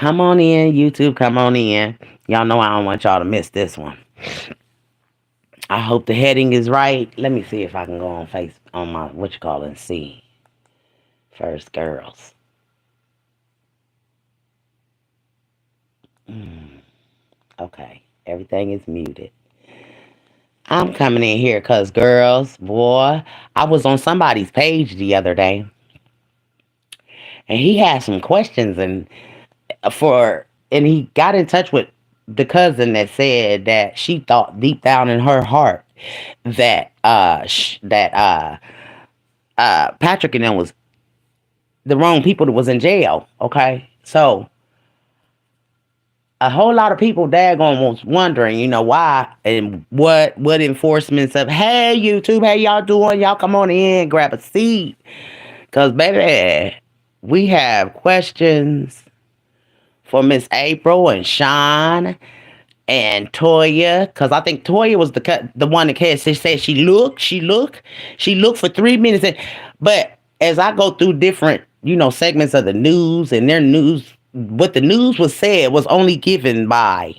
Come on in, YouTube. Come on in. Y'all know I don't want y'all to miss this one. I hope the heading is right. Let me see if I can go on on my what you call it and see. First girls. Okay. Everything is muted. I'm coming in here because girls, boy, I was on somebody's page the other day and he had some questions and he got in touch with the cousin that said that she thought deep down in her heart that Patrick and them was the wrong people that was in jail. Okay, so a whole lot of people daggone was wondering, why and what enforcements of hey YouTube, hey y'all doing? Y'all come on in, grab a seat, cause baby, we have questions for Miss April and Sean and Toya, because I think Toya was the one that said she looked for 3 minutes, but as I go through different segments of the news and their news, what the news was said was only given by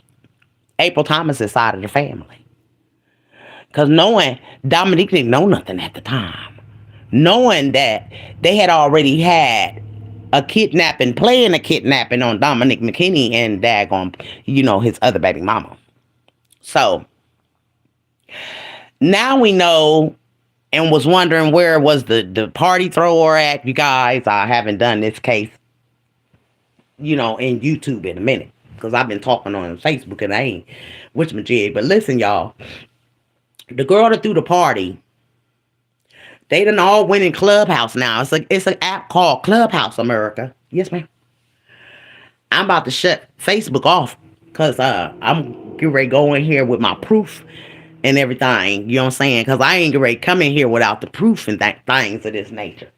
April Thomas's side of the family, because knowing Dominique didn't know nothing at the time, knowing that they had already had a kidnapping, playing a kidnapping on Dominic McKinney and daggone, his other baby mama. So now we know, and was wondering where was the party thrower at, you guys. I haven't done this case, in YouTube in a minute, because I've been talking on Facebook and I ain't which my jig. But listen, y'all, the girl that threw the party, they done all went in Clubhouse now. It's an app called Clubhouse America. Yes, ma'am. I'm about to shut Facebook off because I'm getting ready to go in here with my proof and everything. You know what I'm saying? Because I ain't getting ready to come in here without the proof and things of this nature.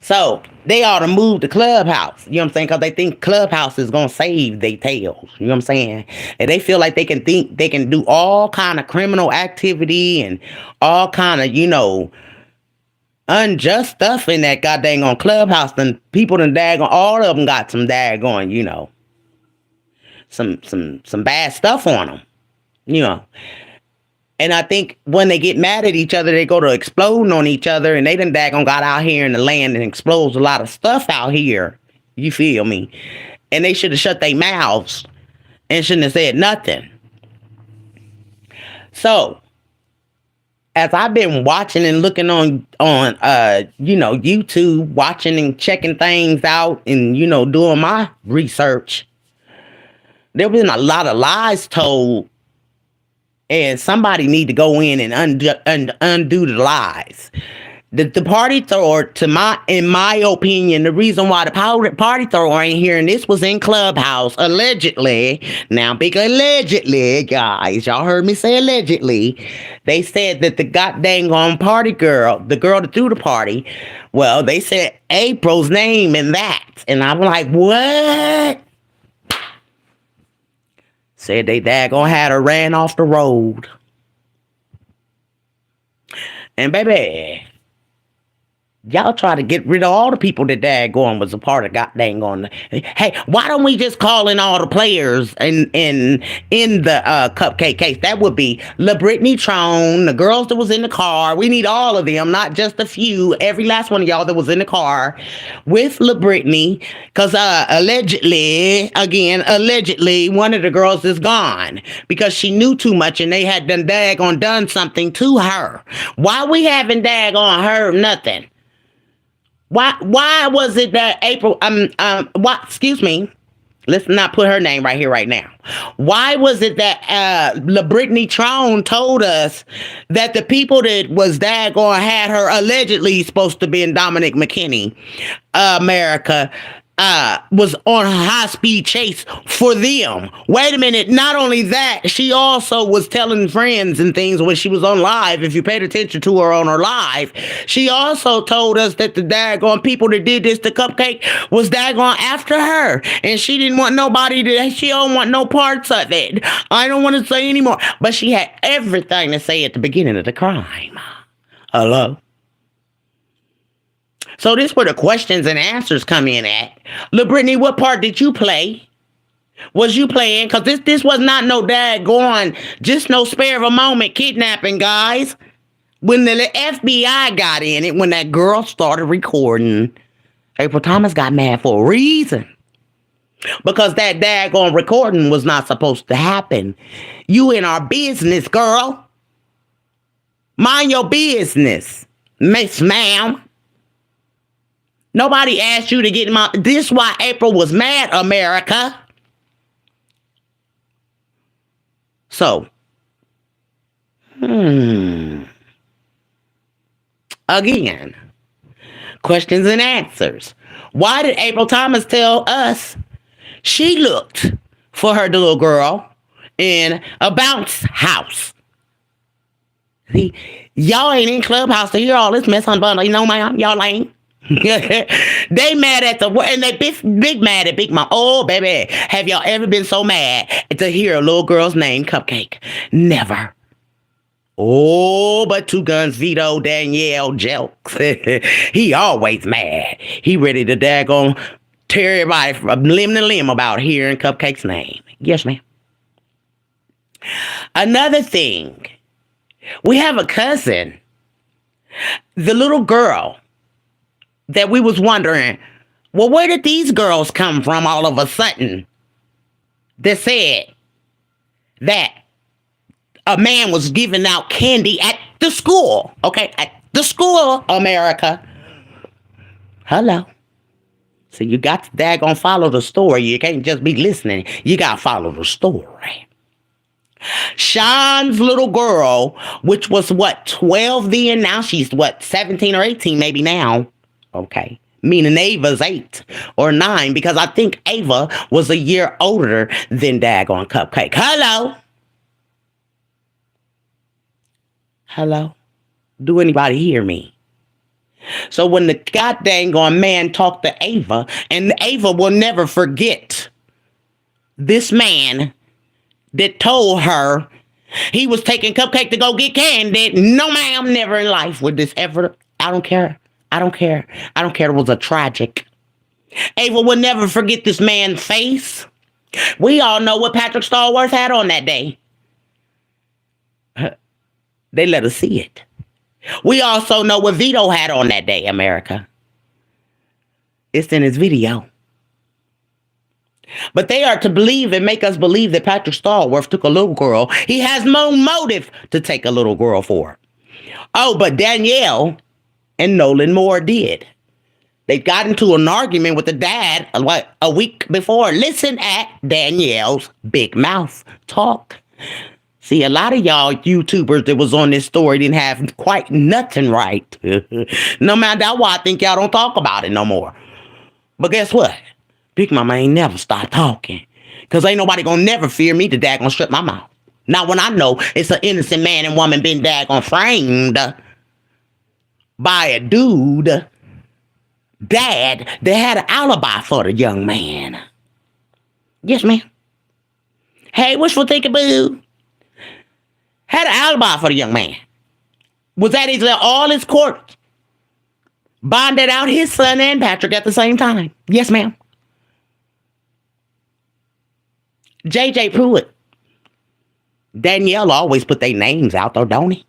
So they ought to move to Clubhouse. You know what I'm saying? Because they think Clubhouse is going to save their tails. You know what I'm saying? And they feel like they can do all kind of criminal activity and all kind of, unjust stuff in that goddamn on Clubhouse. And people done daggone, all of them got some daggone, some bad stuff on them, And I think when they get mad at each other, they go to exploding on each other, and they done daggone got out here in the land and explodes a lot of stuff out here. You feel me? And they should have shut their mouths and shouldn't have said nothing. So, as I've been watching and looking on YouTube, watching and checking things out and, doing my research, there been a lot of lies told. And somebody need to go in and undo the lies. The party thrower, in my opinion, the reason why the party thrower ain't here, and this was in Clubhouse, allegedly. Now, big allegedly, guys. Y'all heard me say allegedly. They said that the goddamn party girl, the girl that threw the party, well, they said April's name in that. And I'm like, what? Said they daggone had her ran off the road. And baby, y'all try to get rid of all the people that daggone was a part of goddamn on. Hey, why don't we just call in all the players in the cupcake case? That would be La Brittany Trone, the girls that was in the car. We need all of them, not just a few. Every last one of y'all that was in the car with La Brittany, because allegedly, one of the girls is gone because she knew too much and they had done something to her. Why we haven't daggone heard nothing? Why was it that April, excuse me, let's not put her name right here, right now. Why was it that La Brittany Trone told us that the people that was daggone had her allegedly supposed to be in Dominic McKinney, America, was on a high-speed chase for them? Wait a minute. Not only that, she also was telling friends and things when she was on live. If you paid attention to her on her live, she also told us that the daggone people that did this to Cupcake was daggone after her. And she didn't want she don't want no parts of it. I don't want to say anymore. But she had everything to say at the beginning of the crime. Hello? So this where the questions and answers come in at. LaBrittany, what part did you play? Was you playing? Because this was not no daggone, just no spare of a moment kidnapping, guys. When the FBI got in it, when that girl started recording, April Thomas got mad for a reason. Because that daggone recording was not supposed to happen. You in our business, girl. Mind your business, Miss Ma'am. Nobody asked you to get him out. This why April was mad, America. So, again, questions and answers. Why did April Thomas tell us she looked for her little girl in a bounce house? See, y'all ain't in Clubhouse to hear all this mess on bundle. You know, ma'am, y'all ain't. They mad at the and they big mad at Big Mom. Oh, baby, have y'all ever been so mad to hear a little girl's name, Cupcake? Never. Oh, but Two Guns Vito Danielle jokes. He always mad. He ready to daggone tear everybody from limb to limb about hearing Cupcake's name. Yes, ma'am. Another thing, we have a cousin, the little girl that we was wondering, well, where did these girls come from all of a sudden? That said that a man was giving out candy at the school. Okay, at the school, America. Hello. So you got to daggone follow the story. You can't just be listening. You got to follow the story. Sean's little girl, which was what, 12 then? Now she's what, 17 or 18 maybe now. Okay. Meaning Ava's 8 or 9, because I think Ava was a year older than daggone Cupcake. Hello. Hello. Do anybody hear me? So when the goddamn man talked to Ava, and Ava will never forget this man that told her he was taking Cupcake to go get candy. No, ma'am, never in life would this ever. I don't care. I don't care. I don't care. It was a tragic. Ava will never forget this man's face. We all know what Patrick Starworth had on that day. They let us see it. We also know what Vito had on that day, America. It's in his video. But they are to believe and make us believe that Patrick Starworth took a little girl. He has no motive to take a little girl for her. Oh, but Danielle and Nolan Moore did. They got into an argument with the dad like a week before. Listen at Danielle's big mouth talk. See, a lot of y'all YouTubers that was on this story didn't have quite nothing right. No matter that, why I think y'all don't talk about it no more. But guess what? Big Mama ain't never stop talking. Because ain't nobody gonna never fear me to daggone strip my mouth. Not when I know it's an innocent man and woman been daggone framed by a dude, dad, that had an alibi for the young man. Yes, ma'am. Hey, wishful thinking, boo. Had an alibi for the young man. Was at all his court. Bonded out his son and Patrick at the same time. Yes, ma'am. JJ Pruitt. Danielle always put their names out though, don't he?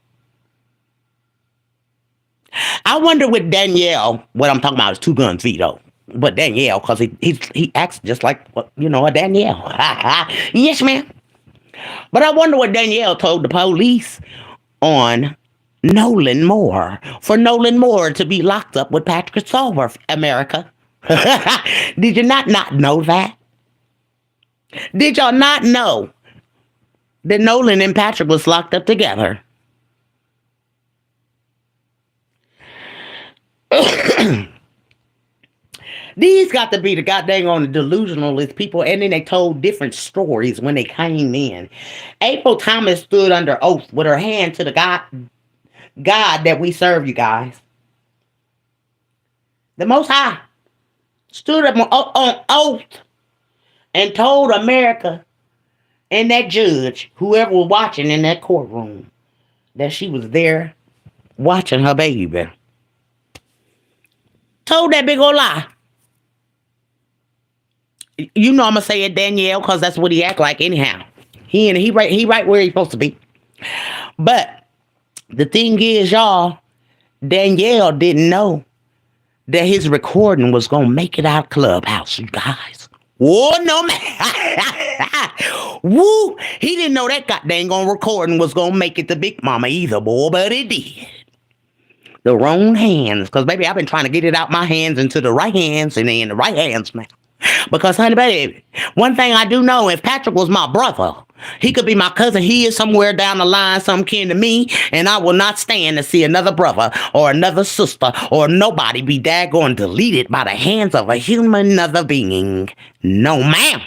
I wonder with Danielle, what I'm talking about is Two Guns Vito. But Danielle, because he acts just like, a Danielle. Yes, ma'am. But I wonder what Danielle told the police on Nolan Moore. For Nolan Moore to be locked up with Patrick Starworth, America. Did you not know that? Did y'all not know that Nolan and Patrick was locked up together? These got to be the goddamn on the delusionalist people, and then they told different stories when they came in. April Thomas stood under oath with her hand to the God that we serve, you guys. The Most High stood up on oath and told America and that judge, whoever was watching in that courtroom, that she was there watching her baby. told that big old lie. You know I'm gonna say it, Danielle, because that's what he act like anyhow. He right where he's supposed to be. But the thing is, y'all, Danielle didn't know that his recording was gonna make it out of Clubhouse, you guys. Oh no, man. Woo! He didn't know that goddamn recording was gonna make it to Big Mama either, boy, but it did. The wrong hands, because baby, I've been trying to get it out my hands into the right hands and then the right hands now. Because, honey, baby, one thing I do know, if Patrick was my brother, he could be my cousin. He is somewhere down the line, some kin to me, and I will not stand to see another brother or another sister or nobody be daggone deleted by the hands of a human other being. No, ma'am.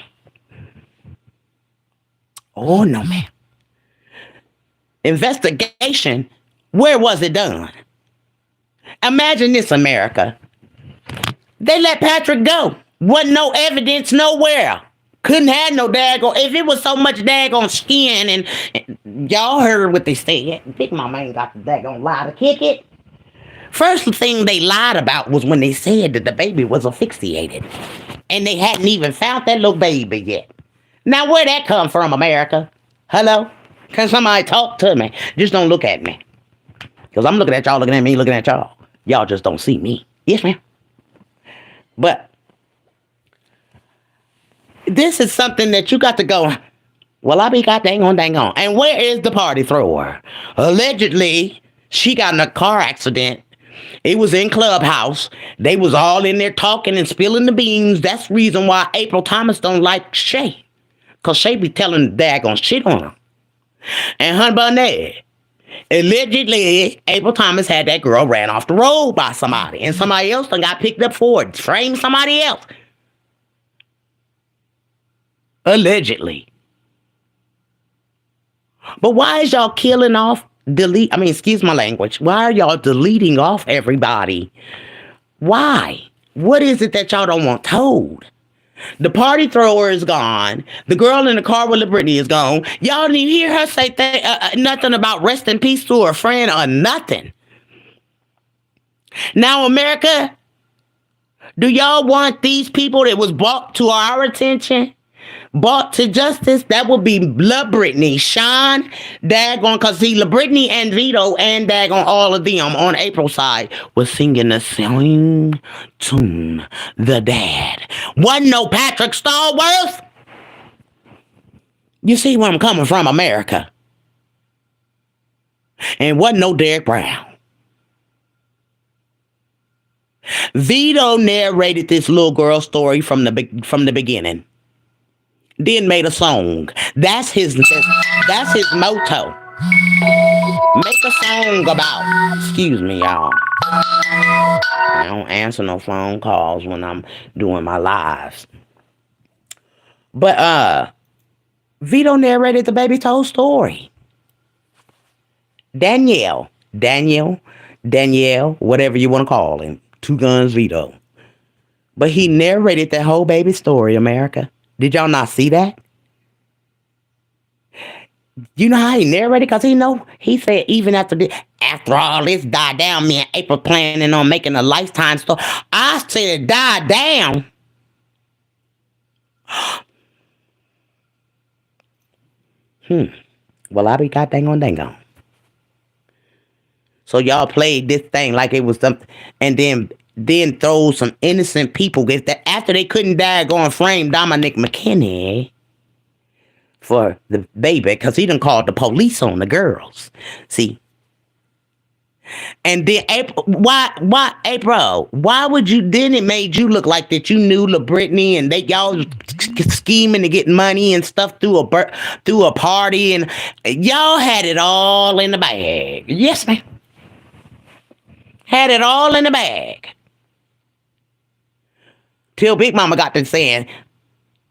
Oh, no, ma'am. Investigation, where was it done? Imagine this, America. They let Patrick go. Wasn't no evidence nowhere. Couldn't have no daggone. If it was so much daggone skin and y'all heard what they said. Big Mama ain't got the daggone lie to kick it. First thing they lied about was when they said that the baby was asphyxiated. And they hadn't even found that little baby yet. Now where'd that come from, America? Hello? Can somebody talk to me? Just don't look at me. Because I'm looking at y'all, looking at me, looking at y'all. Y'all just don't see me. Yes, ma'am. But this is something that you got to go, well, I be got dang on. And where is the party thrower? Allegedly, she got in a car accident. It was in Clubhouse. They was all in there talking and spilling the beans. That's the reason why April Thomas don't like Shay. Because Shay be telling the daggone shit on her. And honey bunny, allegedly, April Thomas had that girl ran off the road by somebody. And somebody else done got picked up for it. Framed somebody else. Allegedly. But why is y'all killing off, excuse my language. Why are y'all deleting off everybody? Why? What is it that y'all don't want told? The party thrower is gone. The girl in the car with Brittany is gone. Y'all didn't even hear her say nothing about rest in peace to her friend or nothing. Now, America, do y'all want these people that was brought to our attention, brought to justice? That would be La Brittany, Sean, daggone, because see, La Brittany and Vito and daggone all of them on April's side was singing the same tune, The Dad. Wasn't no Patrick Starworth. You see where I'm coming from, America. And wasn't no Derek Brown. Vito narrated this little girl story from the beginning. Then made a song. That's his motto. Make a song about. Excuse me, y'all. I don't answer no phone calls when I'm doing my lives. But Vito narrated the baby told story. Danielle, whatever you want to call him. Two Guns Vito. But he narrated that whole baby story, America. Did y'all not see that? You know how he narrated? Because he said even after all this died down, me and April planning on making a Lifetime story. I said died down. Well, I be got dang on. So y'all played this thing like it was something, and then throw some innocent people after they couldn't daggone frame Dominic McKinney for the baby because he done called the police on the girls. See? And then April, why April? Why would you? Then it made you look like that you knew La Brittany and y'all scheming to get money and stuff through a party, and y'all had it all in the bag. Yes, ma'am. Had it all in the bag. Till Big Mama got to saying,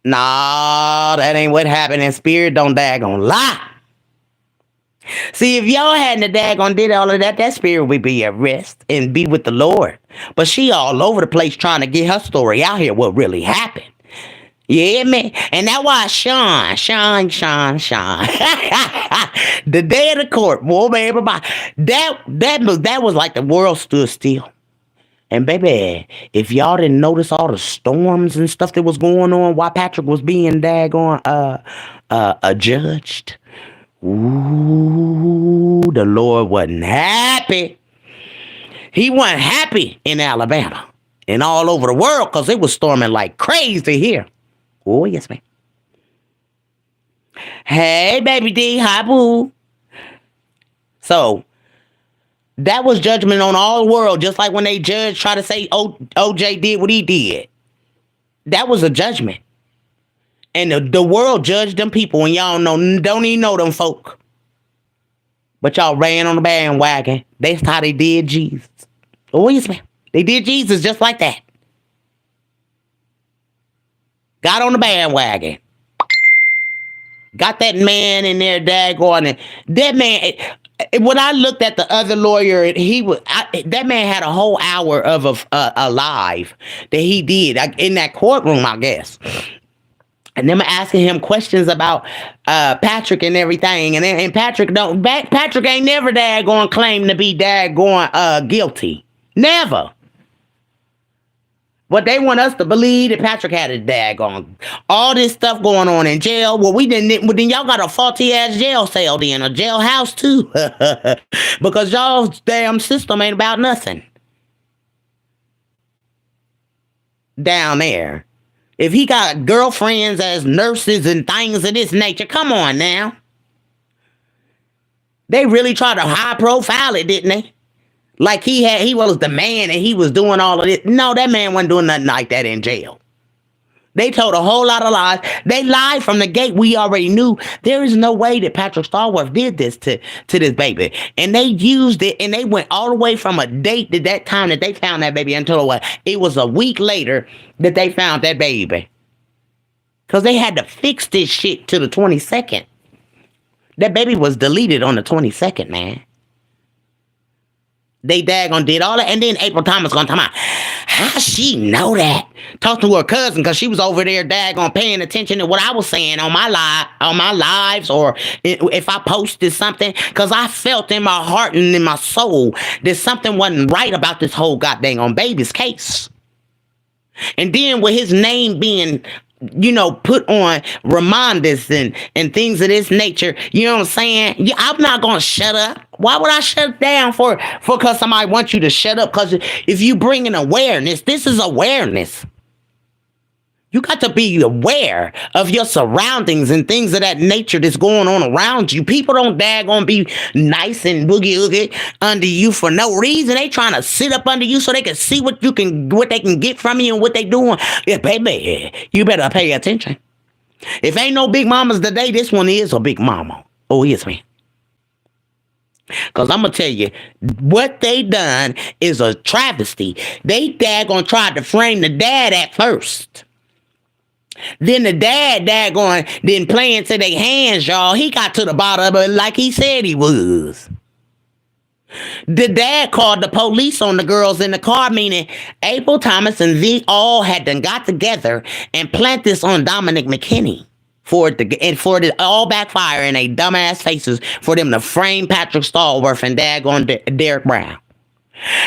nah, that ain't what happened, and Spirit don't daggone lie. See, if y'all hadn't a daggone did all of that, that Spirit would be at rest and be with the Lord. But she all over the place trying to get her story out here, what really happened. Yeah, man. And that's why Sean. The day of the court, boy, everybody. That was like the world stood still. And baby, if y'all didn't notice all the storms and stuff that was going on while Patrick was being daggone judged, ooh, the Lord wasn't happy. He wasn't happy in Alabama and all over the world because it was storming like crazy here. Oh, yes, ma'am. Hey, baby D, hi, boo. So that was judgment on all the world, just like when they judge try to say OJ did what he did. That was a judgment. And the world judged them people, and y'all don't even know them folk. But y'all ran on the bandwagon. That's how they did Jesus. Oh, yes, ma'am. They did Jesus just like that. Got on the bandwagon. Got that man in there daggone. That man, when I looked at the other lawyer, that man had a whole hour of a live that he did in that courtroom, I guess. And them asking him questions about Patrick and everything, and Patrick ain't never daggone claim to be daggone guilty, never. But they want us to believe that Patrick had a daggone all this stuff going on in jail. Well, then y'all got a faulty ass jail cell then, a jailhouse too, because y'all's damn system ain't about nothing down there. If he got girlfriends as nurses and things of this nature, come on now. They really tried to high profile it, didn't they? Like he was the man and he was doing all of this. No, that man wasn't doing nothing like that in jail. They told a whole lot of lies. They lied from the gate. We already knew there is no way that Patrick Starworth did this to this baby. And they used it, and they went all the way from a date to that time that they found that baby until it was a week later that they found that baby. Because they had to fix this shit to the 22nd. That baby was deleted on the 22nd, man. They daggone did all that, and then April Thomas gonna talk about how she know that. Talk to her cousin because she was over there daggone paying attention to what I was saying on my lives, or if I posted something, because I felt in my heart and in my soul that something wasn't right about this whole goddamn on baby's case. And then with his name being put on reminders and things of this nature, you know what I'm saying? Yeah, I'm not gonna shut up. Why would I shut down for because somebody wants you to shut up? Because if you bring in awareness, this is awareness. You got to be aware of your surroundings and things of that nature that's going on around you. People don't daggone be nice and boogie-oogie under you for no reason. They trying to sit up under you so they can see what they can get from you and what they doing. Yeah, baby, you better pay attention. If ain't no big mamas today, this one is a big mama. Oh, yes, man. Because I'm going to tell you, what they done is a travesty. They daggone tried to frame the dad at first. Then the dad didn't play into their hands, y'all. He got to the bottom of it like he said he was. The dad called the police on the girls in the car, meaning April Thomas and V all had done got together and plant this on Dominic McKinney for it to all backfire in they dumbass faces for them to frame Patrick Starworth and daggone Derek Brown.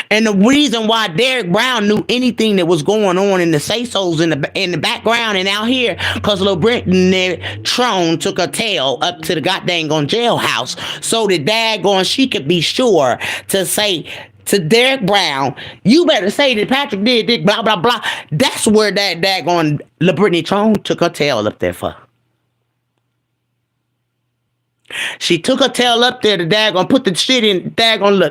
And the reason why Derek Brown knew anything that was going on in the say-sos in the background and out here, because Lil Brittany Tron took her tail up to the goddamn jailhouse so that daggone she could be sure to say to Derek Brown, you better say that Patrick did this, blah, blah, blah. That's where that daggone Lil Brittany Tron took her tail up there for. She took her tail up there to daggone put the shit in daggone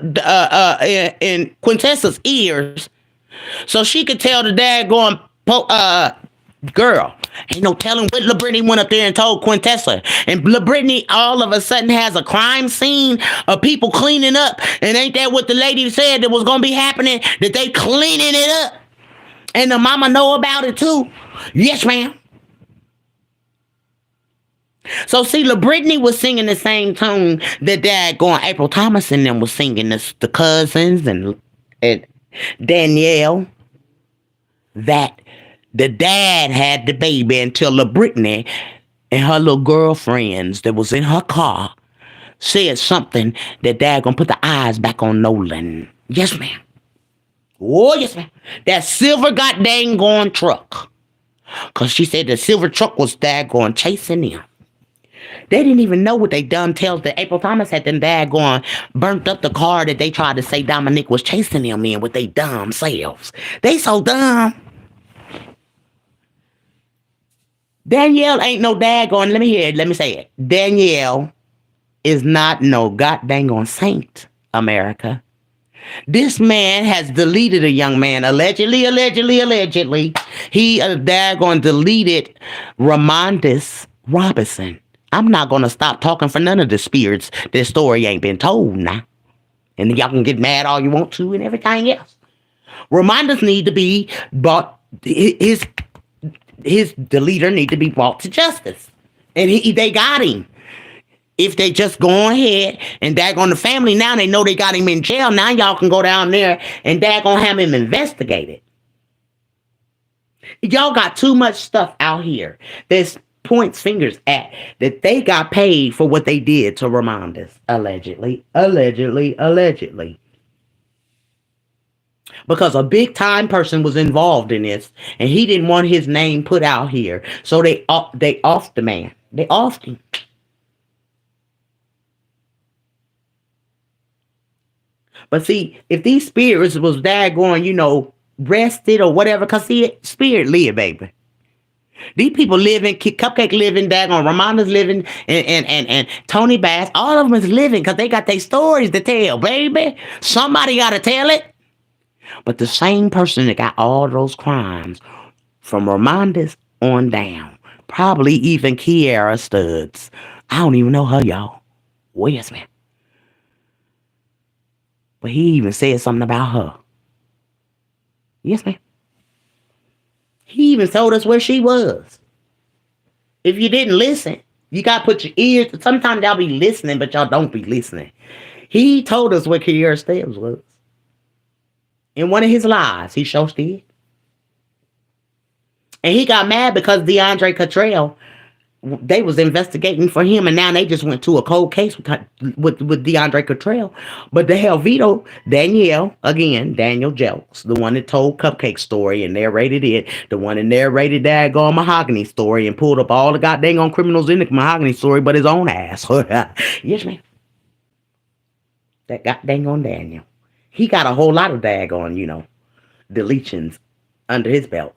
in Quintessa's ears, so she could tell the daggone girl. Ain't no telling what Lil Brittany went up there and told Quintessa. And Lil Brittany all of a sudden has a crime scene of people cleaning up. And ain't that what the lady said that was gonna be happening? That they cleaning it up, and the mama know about it too. Yes, ma'am. So see, Lil Brittany was singing the same tune that daggone April Thomas and them was singing, the cousins and Danielle, that the dad had the baby until Lil Brittany and her little girlfriends that was in her car said something that daggone put the eyes back on Nolan. Yes, ma'am. Oh, yes, ma'am. That silver goddamn going truck. Because she said the silver truck was daggone chasing them. They didn't even know what they done tells that April Thomas had them daggone burnt up the car that they tried to say Dominic was chasing them in with their dumb selves. They so dumb. Danielle ain't no daggone, let me hear it, let me say it. Danielle is not no goddamn saint, America. This man has deleted a young man, allegedly. He daggone deleted Ramondis Robinson. I'm not gonna stop talking for none of the spirits. This story ain't been told now. And y'all can get mad all you want to and everything else. Reminders need to be brought, his deleter need to be brought to justice. And they got him. If they just go ahead and dag on the family, now they know they got him in jail. Now y'all can go down there and dag on have him investigated. Y'all got too much stuff out here that's points fingers at that they got paid for what they did to remind us. Allegedly. Because a big time person was involved in this and he didn't want his name put out here. So they offed the man. They offed him. But see, if these spirits was daggone, rested or whatever, because see, spirit live, baby. These people living, Cupcake living, daggone, Ramonda's living, and Tony Bass, all of them is living because they got their stories to tell, baby. Somebody got to tell it. But the same person that got all those crimes from Ramonda's on down, probably even Kiara Studs. I don't even know her, y'all. Well, yes, man. But he even said something about her. Yes, ma'am. He even told us where she was. If you didn't listen, you got to put your ears. Sometimes y'all be listening, but y'all don't be listening. He told us where Kiara Stubbs was. In one of his lives, he sure did. And he got mad because DeAndre Cottrell, they was investigating for him, and now they just went to a cold case with DeAndre Cottrell. But the hell veto Danielle, again, Daniel Jelks, the one that told Cupcake story and narrated it, the one that narrated daggone Mahogany story and pulled up all the goddamn on criminals in the Mahogany story but his own ass. Yes, man. That goddamn on Daniel. He got a whole lot of daggone, deletions under his belt.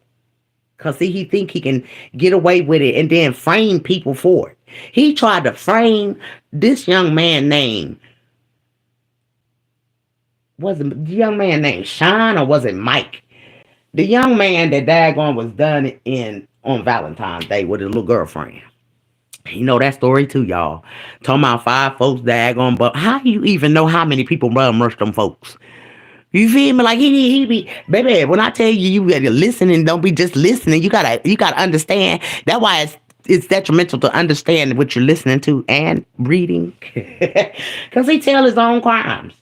Because, see, he think he can get away with it and then frame people for it. He tried to frame this young man named, was it the young man named Sean or was it Mike? The young man that daggone was done on Valentine's Day with his little girlfriend. You know that story too, y'all. Talking about 5 folks daggone, but how do you even know how many people murdered them folks? You feel me? Like he be, baby, when I tell you, you gotta listen and don't be just listening. You gotta understand. That's why it's detrimental to understand what you're listening to and reading. Because he tell his own crimes.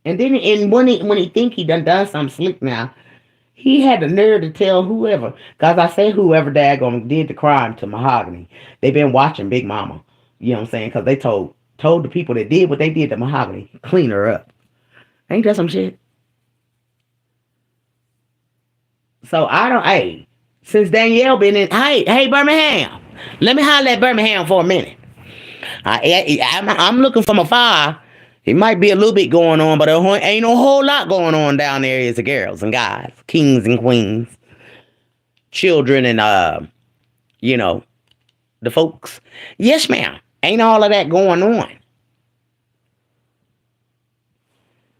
And then when he think he done something slick now, he had the nerve to tell whoever, because I say whoever daggone did the crime to Mahogany. They been watching Big Mama. You know what I'm saying? Because they told the people that did what they did to Mahogany, clean her up. Ain't that some shit? So since Danielle been in, hey, Birmingham, let me holler at Birmingham for a minute. I'm looking from afar. It might be a little bit going on, but there ain't no whole lot going on down there. Is the girls and guys, kings and queens, children and the folks. Yes, ma'am. Ain't all of that going on.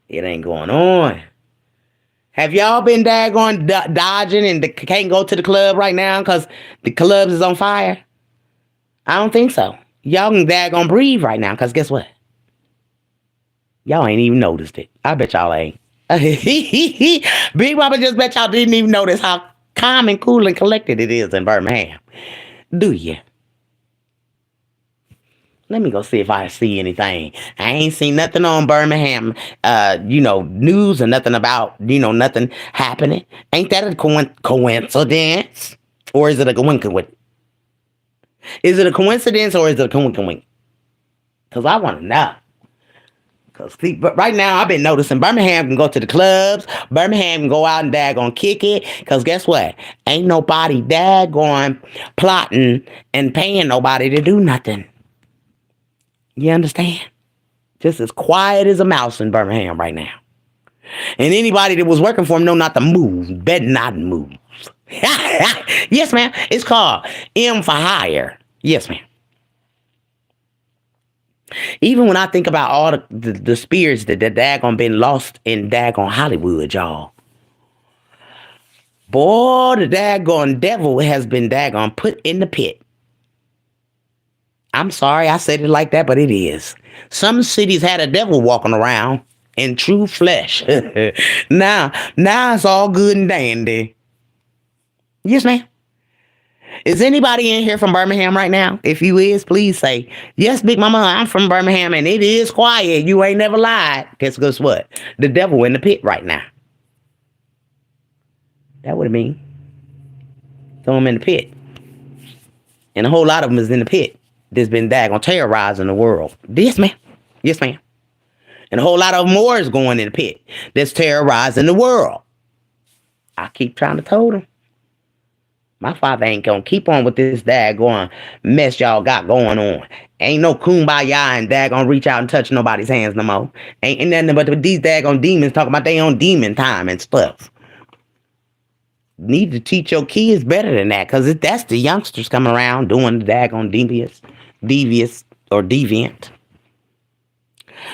It ain't going on. Have y'all been daggone dodging and can't go to the club right now because the clubs is on fire? I don't think so. Y'all can daggone breathe right now because guess what? Y'all ain't even noticed it. I bet y'all ain't. Big Mama just bet y'all didn't even notice how calm and cool and collected it is in Birmingham. Do you? Let me go see if I see anything. I ain't seen nothing on Birmingham, news or nothing about, nothing happening. Ain't that a coincidence? Or is it a coincidence? Is it a coincidence or is it a coincidence? Because I want to know. Cause see, but right now I've been noticing Birmingham can go to the clubs. Birmingham can go out and daggone kick it. Cause guess what? Ain't nobody daggone plotting and paying nobody to do nothing. You understand? Just as quiet as a mouse in Birmingham right now. And anybody that was working for him know not to move. Better not move. Yes, ma'am. It's called M for hire. Yes, ma'am. Even when I think about all the spirits that daggone been lost in daggone Hollywood, y'all. Boy, the daggone devil has been daggone put in the pit. I'm sorry I said it like that, but it is. Some cities had a devil walking around in true flesh. now it's all good and dandy. Yes, ma'am. Is anybody in here from Birmingham right now? If you is, please say, yes, Big Mama, I'm from Birmingham, and it is quiet. You ain't never lied. Guess what? The devil in the pit right now. That what it mean. Throw him in the pit. And a whole lot of them is in the pit. That's been daggone terrorizing the world. Yes, ma'am. Yes, ma'am. And a whole lot of more is going in the pit. That's terrorizing the world. I keep trying to tell them. My father ain't gonna keep on with this daggone mess y'all got going on. Ain't no kumbaya and daggone reach out and touch nobody's hands no more. Ain't nothing but these daggone demons talking about their own demon time and stuff. Need to teach your kids better than that, because that's the youngsters coming around doing the daggone devious or deviant.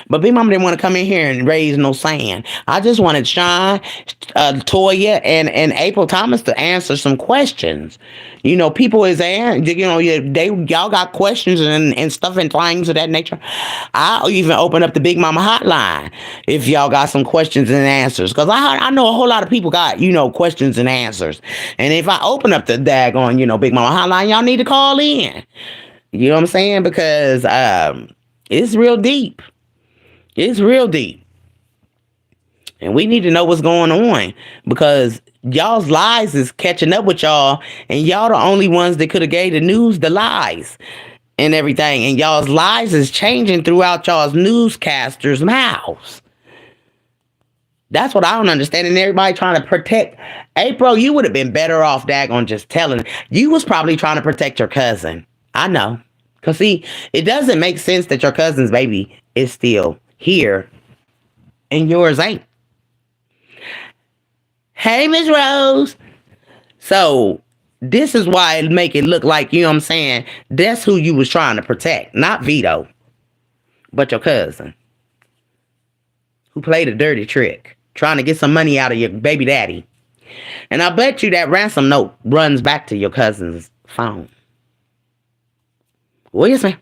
But Big Mama didn't want to come in here and raise no sand. I just wanted Sean, Toya, and April Thomas to answer some questions. You know, people is y'all got questions and stuff and things of that nature. I'll even open up the Big Mama hotline if y'all got some questions and answers. Because I know a whole lot of people got, questions and answers. And if I open up the daggone, Big Mama hotline, y'all need to call in. You know what I'm saying? Because it's real deep. It's real deep. And we need to know what's going on, because y'all's lies is catching up with y'all, and y'all the only ones that could have gave the news the lies and everything. And y'all's lies is changing throughout y'all's newscasters' mouths. That's what I don't understand. And everybody trying to protect. April, you would have been better off daggone just telling. You was probably trying to protect your cousin. I know. Because see, it doesn't make sense that your cousin's baby is still here and yours ain't. Hey, Miss Rose. So this is why it make it look like, you know what I'm saying, that's who you was trying to protect. Not Vito, but your cousin, who played a dirty trick, trying to get some money out of your baby daddy. And I bet you that ransom note runs back to your cousin's phone. Well, yes, ma'am.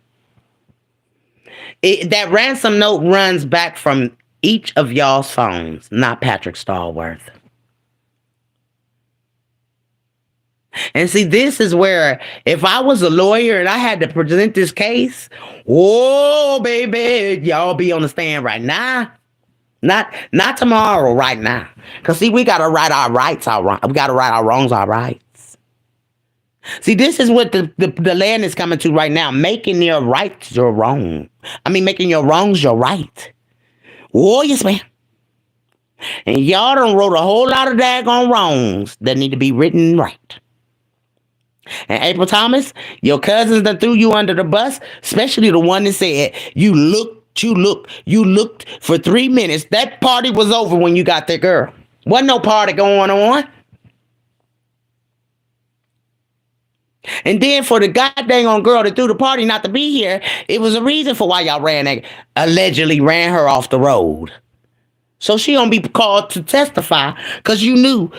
That ransom note runs back from each of y'all's phones, not Patrick Stallworth. And see, this is where, if I was a lawyer and I had to present this case, whoa, baby, y'all be on the stand right now. Not tomorrow, right now. Because, see, we got to write our rights out wrong. We got to write our wrongs our rights. See, this is what the land is coming to right now. Making your rights your wrong. I mean, making your wrongs your right. Oh, yes, ma'am. And y'all done wrote a whole lot of daggone wrongs that need to be written right. And April Thomas, your cousins done threw you under the bus, especially the one that said, you looked for 3 minutes. That party was over when you got there, girl. Wasn't no party going on. And then for the goddamn girl that threw the party not to be here, it was a reason for why y'all allegedly ran her off the road. So she gonna be called to testify, because you knew,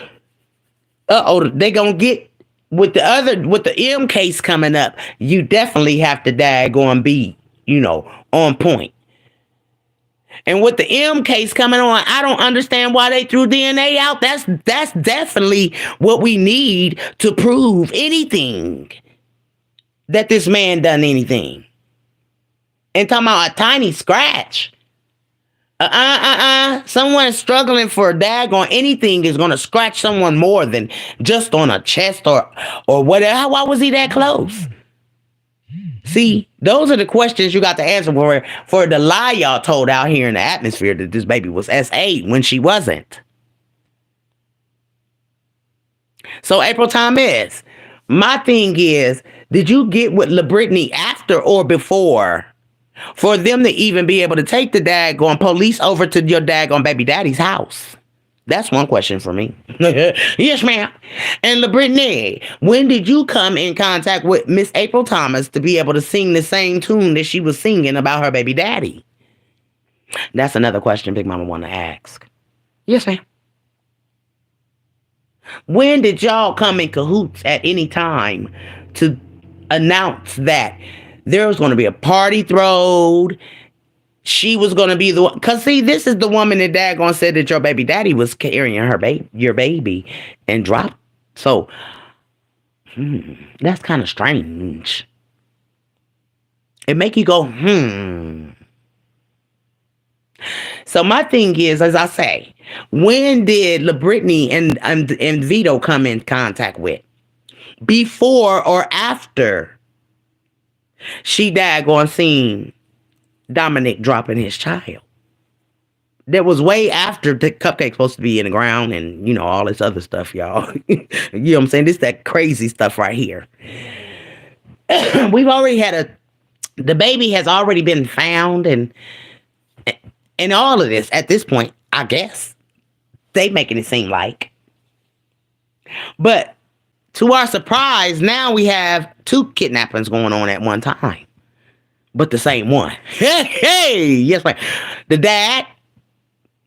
they gonna get with the M case coming up. You definitely have to daggone be, on point. And with the M case coming on, I don't understand why they threw DNA out. That's definitely what we need to prove anything, that this man done anything. And talking about a tiny scratch. Someone struggling for a daggone anything is going to scratch someone more than just on a chest or whatever. Why was he that close? See, those are the questions you got to answer for the lie y'all told out here in the atmosphere that this baby was S8 when she wasn't. So April Thomas, my thing is, did you get with LaBrittany after or before for them to even be able to take the daggone police over to your daggone baby daddy's house? That's one question for me. Yes, ma'am. And LaBrittany, when did you come in contact with Miss April Thomas to be able to sing the same tune that she was singing about her baby daddy? That's another question Big Mama want to ask. Yes, ma'am. When did y'all come in cahoots at any time to announce that there was going to be a party thrown? She was going to be the one. Because, see, this is the woman that daggone said that your baby daddy was carrying your baby and dropped. So, that's kind of strange. It make you go, So my thing is, as I say, when did LaBrittany and Vito come in contact with? Before or after she daggone seen Dominic dropping his child? That was way after the cupcake's supposed to be in the ground and, you know, all this other stuff, y'all. You know what I'm saying? This that crazy stuff right here. We've already had the baby has already been found and all of this at this point, I guess. They making it seem like. But to our surprise, now we have 2 kidnappings going on at one time. But the same one. Hey, yes, ma'am. The dad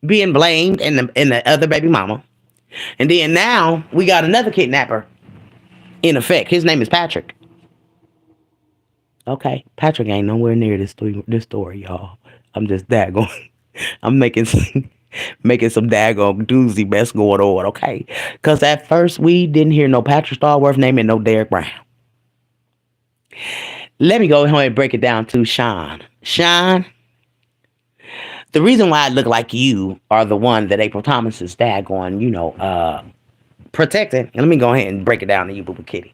being blamed and the other baby mama. And then now we got another kidnapper in effect. His name is Patrick. Okay, Patrick ain't nowhere near this story, y'all. I'm just daggone. I'm making some daggone doozy mess going on, okay? Because at first we didn't hear no Patrick Starworth name and no Derek Brown. Let me go ahead and break it down to Sean. Sean, the reason why I look like you are the one that April Thomas is daggone, protecting. And let me go ahead and break it down to you, Boo Boo Kitty.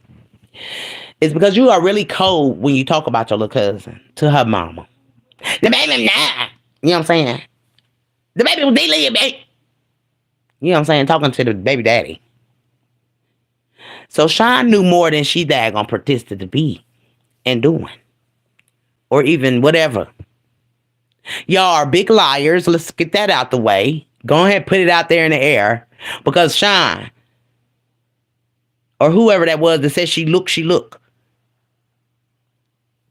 It's because you are really cold when you talk about your little cousin to her mama. The baby, nah. You know what I'm saying? The baby will delete, baby. You know what I'm saying? Talking to the baby daddy. So Sean knew more than she daggone pretended to be and doing. Or even whatever. Y'all are big liars. Let's get that out the way. Go ahead and put it out there in the air. Because Sean, or whoever that was that said she look.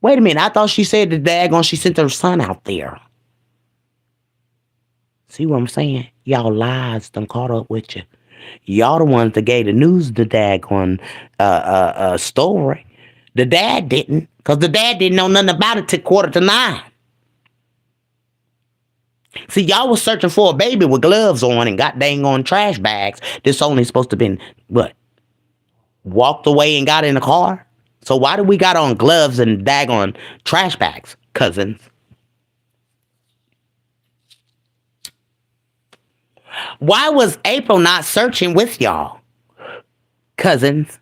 Wait a minute. I thought she said the daggone she sent her son out there. See what I'm saying? Y'all lies done caught up with you. Y'all the ones that gave the news the daggone story. The dad didn't. Because the dad didn't know nothing about it till 8:45. See, y'all was searching for a baby with gloves on and got dang on trash bags. This only supposed to been, what? Walked away and got in the car? So why do we got on gloves and daggone trash bags, cousins? Why was April not searching with y'all, cousins?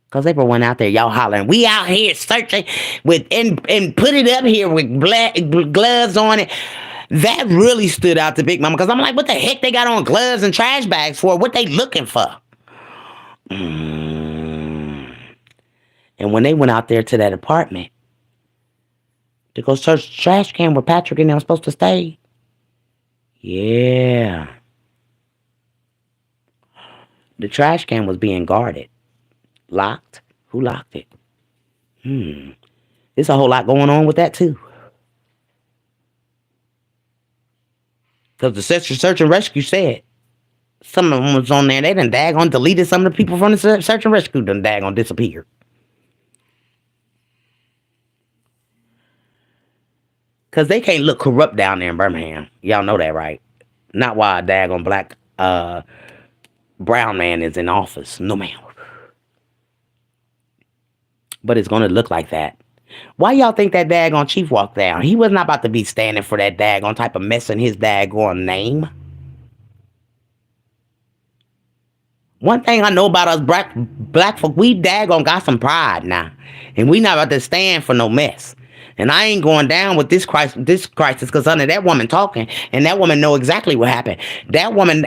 Because April went out there, y'all hollering, we out here searching with and put it up here with gloves on it. That really stood out to Big Mama because I'm like, what the heck they got on gloves and trash bags for? What they looking for? And when they went out there to that apartment to go search the trash can where Patrick and them were supposed to stay, yeah, the trash can was being guarded. Locked? Who locked it? There's a whole lot going on with that too. Because the search and rescue said some of them was on there. They done daggone deleted some of the people from the search and rescue done daggone disappeared. Because they can't look corrupt down there in Birmingham. Y'all know that, right? Not while a daggone black brown man is in office. No, ma'am. But it's going to look like that. Why y'all think that daggone chief walked down? He was not about to be standing for that daggone type of mess in his daggone name. One thing I know about us black folk, we daggone got some pride now, and we not about to stand for no mess. And I ain't going down with this crisis, because under that woman talking, and that woman know exactly what happened. That woman,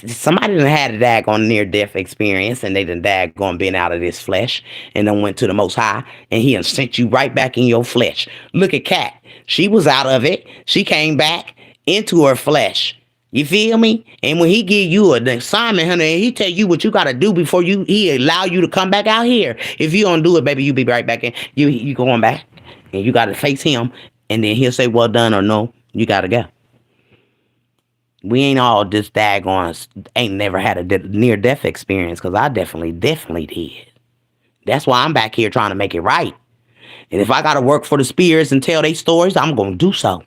somebody done had a daggone near death experience, and they done daggone been out of this flesh, and then went to the Most High, and He done sent you right back in your flesh. Look at Kat, she was out of it, she came back into her flesh. You feel me? And when he give you an assignment, honey, he tell you what you gotta do before he allow you to come back out here. If you don't do it, baby, you be right back in. You going back, and you gotta face him, and then he'll say, "Well done," or "No, you gotta go." We ain't all just daggone. Ain't never had a near death experience, because I definitely did. That's why I'm back here trying to make it right. And if I gotta work for the spirits and tell their stories, I'm gonna do so.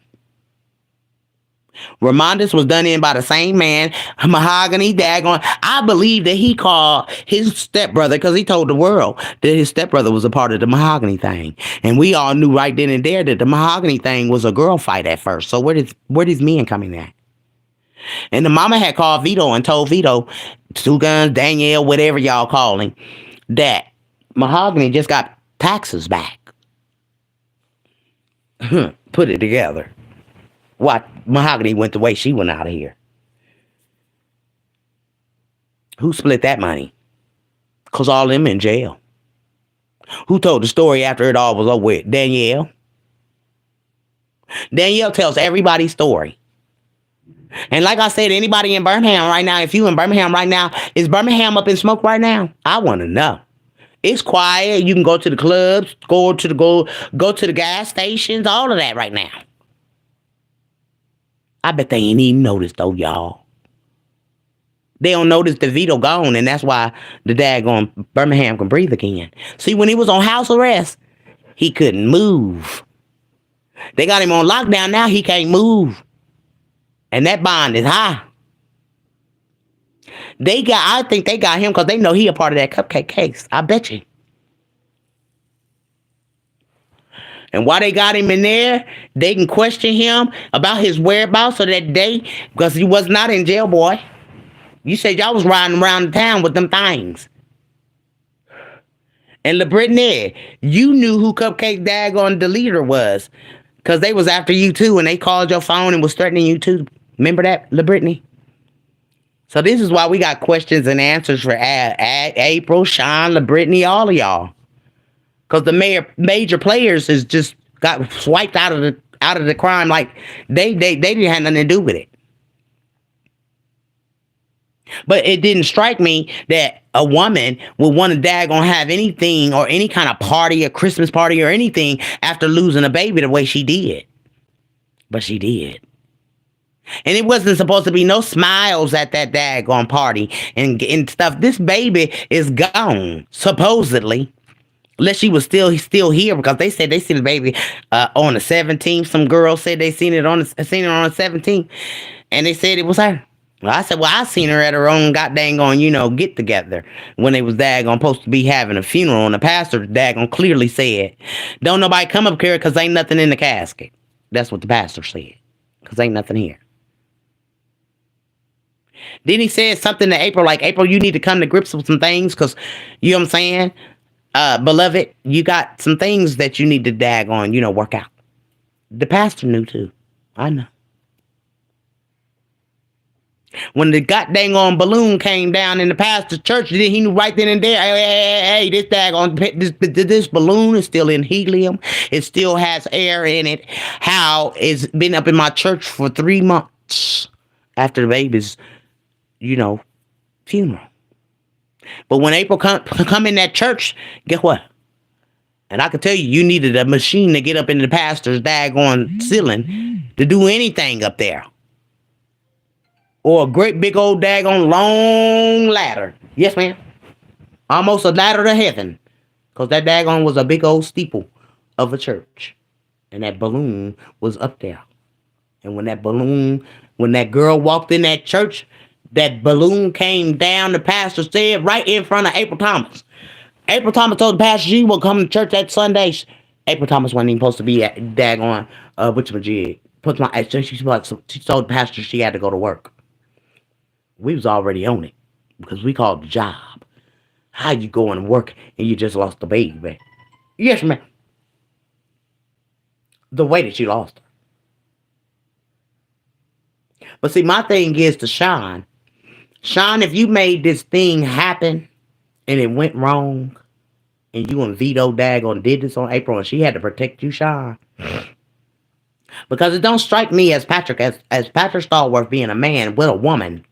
Ramondis was done in by the same man, Mahogany Dagon. I believe that he called his stepbrother, because he told the world that his stepbrother was a part of the Mahogany thing. And we all knew right then and there that the Mahogany thing was a girl fight at first. So where these men coming at? And the mama had called Vito and told Vito, Two Guns, Danielle, whatever y'all call him, that Mahogany just got taxes back. Put it together. What? Mahogany went the way she went out of here. Who split that money? Because all them in jail. Who told the story after it all was over with? Danielle. Danielle tells everybody's story. And like I said, anybody in Birmingham right now, if you in Birmingham right now, is Birmingham up in smoke right now? I want to know. It's quiet. You can go to the clubs, go to the gas stations, all of that right now. I bet they ain't even noticed though, y'all. They don't notice the Vito gone, and that's why the daggone Birmingham can breathe again. See, when he was on house arrest, he couldn't move. They got him on lockdown now, he can't move. And that bond is high. I think they got him because they know he a part of that cupcake case. I bet you. And while they got him in there, they can question him about his whereabouts of that day, because he was not in jail, boy. You said y'all was riding around the town with them things. And LaBrittany, you knew who Cupcake Daggone the leader was, because they was after you too, and they called your phone and was threatening you too. Remember that, LaBrittany? So this is why we got questions and answers for April, Sean, LaBrittany, all of y'all. Because the major players is just got swiped out of the crime, like they didn't have nothing to do with it. But it didn't strike me that a woman would want to daggone have anything or any kind of party, a Christmas party or anything after losing a baby the way she did. But she did. And it wasn't supposed to be no smiles at that daggone party and stuff. This baby is gone, supposedly. Unless she was still here, because they said they seen the baby on the 17th. Some girls said they seen it on the 17th, and they said it was her. Well, I said, well, I seen her at her own goddamn get together when they was daggone supposed to be having a funeral, and the pastor daggone clearly said, "Don't nobody come up here because ain't nothing in the casket." That's what the pastor said, because ain't nothing here. Then he said something to April, like, April, you need to come to grips with some things, because you know what I'm saying. Beloved, you got some things that you need to work out. The pastor knew too. I know. When the goddamn balloon came down in the pastor's church, he knew right then and there, hey, this balloon is still in helium. It still has air in it. How it's been up in my church for 3 months after the baby's, funeral. But when April come in that church, guess what? And I can tell you needed a machine to get up in the pastor's daggone ceiling to do anything up there. Or a great big old daggone long ladder. Yes, ma'am. Almost a ladder to heaven. Because that daggone was a big old steeple of a church. And that balloon was up there. And when that girl walked in that church, that balloon came down, the pastor said, right in front of April Thomas. April Thomas told the pastor she would come to church that Sunday. April Thomas wasn't even supposed to be at daggone whatchamajig. She told the pastor she had to go to work. We was already on it. because we call it a job. How you going to work and you just lost the baby? Yes, ma'am. The way that you lost her. But see, my thing is to Sean. Sean, if you made this thing happen and it went wrong, and you and Vito Daggone did this on April, and she had to protect you, Sean. Because it don't strike me as Patrick Stallworth being a man with a woman.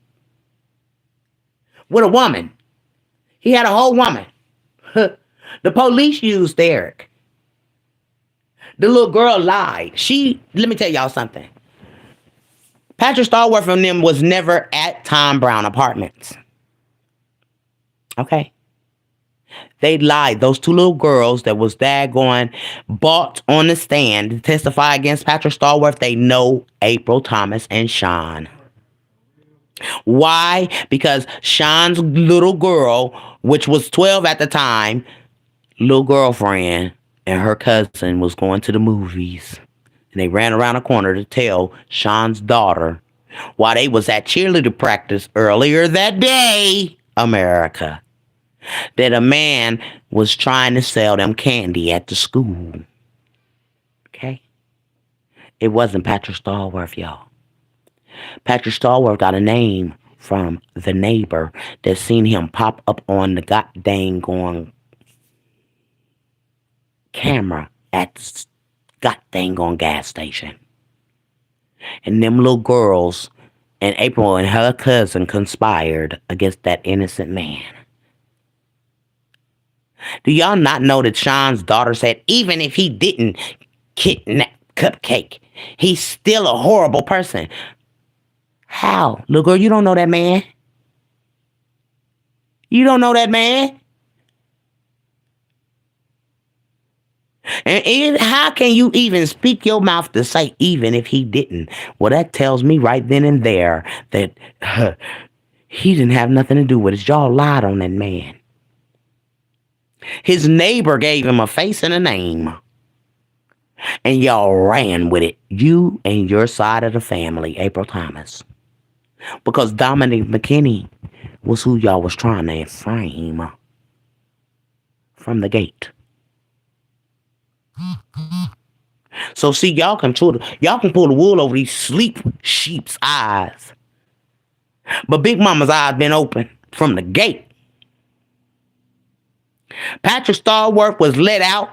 With a woman. He had a whole woman. The police used Eric. The little girl lied. Let me tell y'all something. Patrick Stallworth and them was never at Tom Brown Apartments. Okay? They lied. Those two little girls that was daggone bought on the stand to testify against Patrick Stallworth, they know April Thomas and Sean. Why? Because Sean's little girl, which was 12 at the time, little girlfriend, and her cousin was going to the movies. And they ran around the corner to tell Sean's daughter while they was at cheerleader practice earlier that day, America, that a man was trying to sell them candy at the school. Okay? It wasn't Patrick Stallworth, y'all. Patrick Stallworth got a name from the neighbor that seen him pop up on the goddamn camera at the goddamn gas station. And them little girls and April and her cousin conspired against that innocent man. Do y'all not know that Sean's daughter said even if he didn't kidnap Cupcake, he's still a horrible person? How? Little girl, you don't know that man. You don't know that man. And how can you even speak your mouth to say even if he didn't? Well, that tells me right then and there that he didn't have nothing to do with it. Y'all lied on that man. His neighbor gave him a face and a name. And y'all ran with it. You and your side of the family, April Thomas. Because Dominic McKinney was who y'all was trying to frame from the gate. So see, y'all can pull the wool over these sleep sheep's eyes. But Big Mama's eyes been open from the gate. Patrick Stallworth was let out.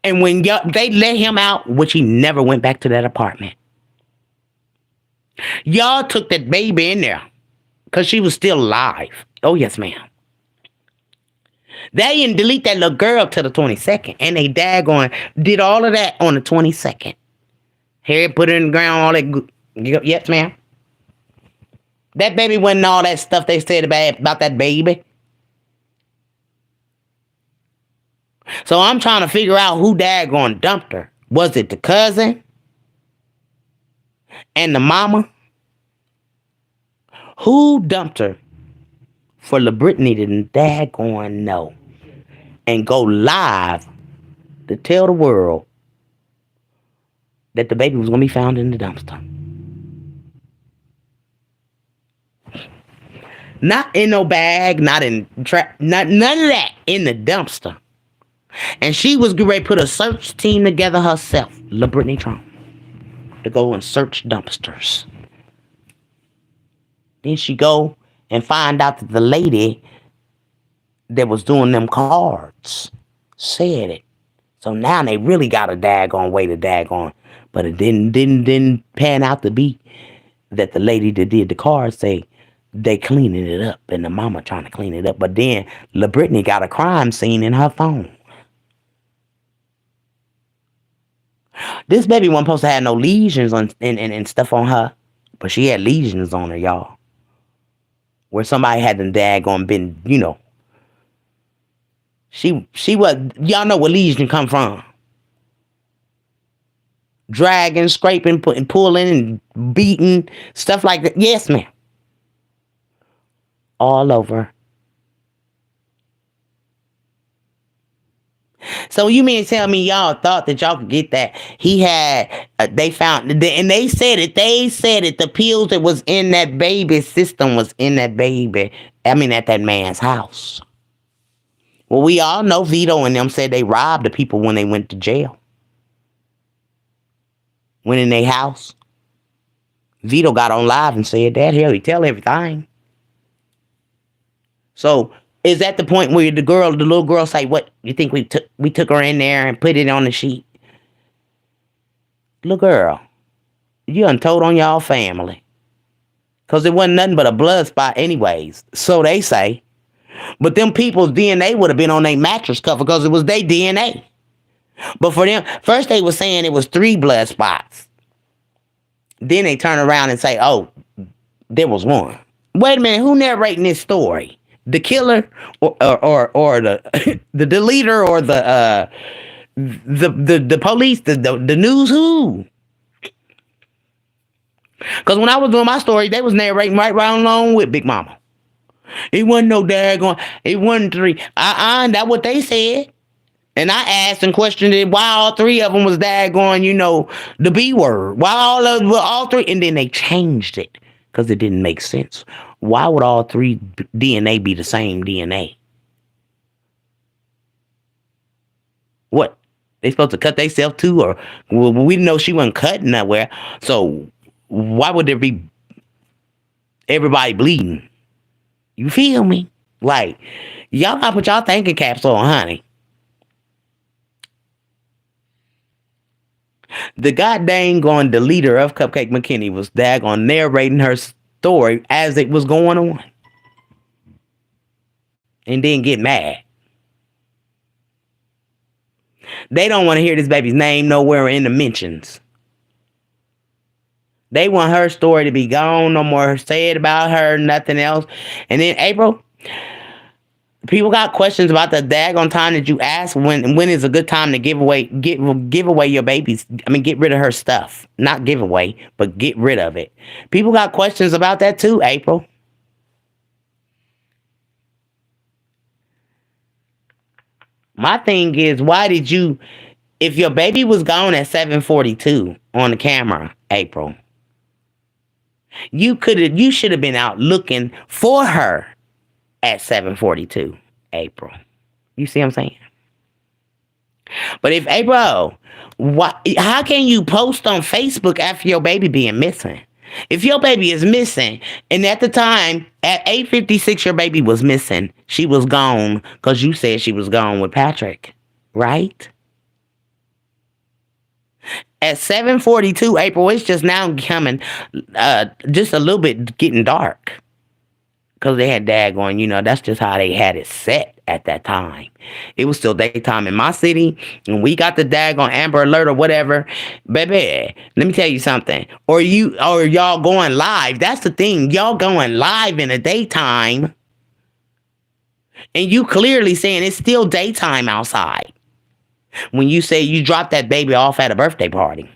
And when they let him out, which he never went back to that apartment. Y'all took that baby in there because she was still alive. Oh, yes, ma'am. They didn't delete that little girl till the 22nd. And they daggone did all of that on the 22nd. Harry put her in the ground, all that. Yes, ma'am. That baby wasn't all that stuff they said about that baby. So I'm trying to figure out who daggone dumped her. Was it the cousin? And the mama? Who dumped her? For LaBrittany to daggone know. And go live to tell the world that the baby was going to be found in the dumpster. Not in no bag, not in none of that, in the dumpster. And she was ready to put a search team together herself, LaBrittany Trump, to go and search dumpsters. Then she go and find out that the lady that was doing them cards said it. So now they really got a daggone way to daggone. But it didn't pan out to be that the lady that did the cards say they cleaning it up and the mama trying to clean it up. But then LaBrittany got a crime scene in her phone. This baby wasn't supposed to have no lesions on and stuff on her. But she had lesions on her, y'all. Where somebody had them daggone been, She was, y'all know where lesion come from. Dragging, scraping, pulling, and beating, stuff like that. Yes, ma'am. All over. So you mean to tell me y'all thought that y'all could get that? He had, they found, and they said it. They said it. The pills that was in that baby system was in that baby. I mean, at that man's house. Well, we all know Vito and them said they robbed the people when they went to jail. Went in their house. Vito got on live and said that. Hell, he tell everything. So is that the point where the little girl say, what, you think we took her in there and put it on the sheet? Little girl, you done told on y'all family. Because it wasn't nothing but a blood spot anyways. So they say. But them people's DNA would have been on their mattress cover because it was their DNA. But for them, first they were saying it was 3 blood spots. Then they turn around and say, oh, there was 1. Wait a minute, who narrating this story? The killer or the the deleter or the police, the news who? Because when I was doing my story, they was narrating right along with Big Mama. It wasn't no daggone, it wasn't 3. That's what they said. And I asked and questioned it why all 3 of them was daggone, the B word. Why all 3? And then they changed it because it didn't make sense. Why would all 3 DNA be the same DNA? What? They supposed to cut themselves too? Or well, we didn't know she wasn't cutting nowhere. So why would there be everybody bleeding? You feel me? Like, y'all gotta put y'all thinking caps on, honey. The goddamn going deleter of Cupcake McKinney was daggone narrating her story as it was going on. And then get mad. They don't want to hear this baby's name nowhere in the mentions. They want her story to be gone, no more said about her, nothing else. And then April, people got questions about the daggone time that you ask when is a good time to give away your babies. I mean, get rid of her stuff. Not give away, but get rid of it. People got questions about that too, April. My thing is, why did you, if your baby was gone at 7:42 on the camera, April, you should have been out looking for her at 7:42, April. You see what I'm saying? But if April, how can you post on Facebook after your baby being missing? If your baby is missing, and at the time, at 8:56, your baby was missing, she was gone because you said she was gone with Patrick, right? At 7:42, April, it's just now coming, just a little bit getting dark. Because they had daggone, that's just how they had it set at that time. It was still daytime in my city, and we got the daggone Amber Alert or whatever. Baby, let me tell you something. Or y'all going live. That's the thing. Y'all going live in the daytime, and you clearly saying it's still daytime outside. When you say you dropped that baby off at a birthday party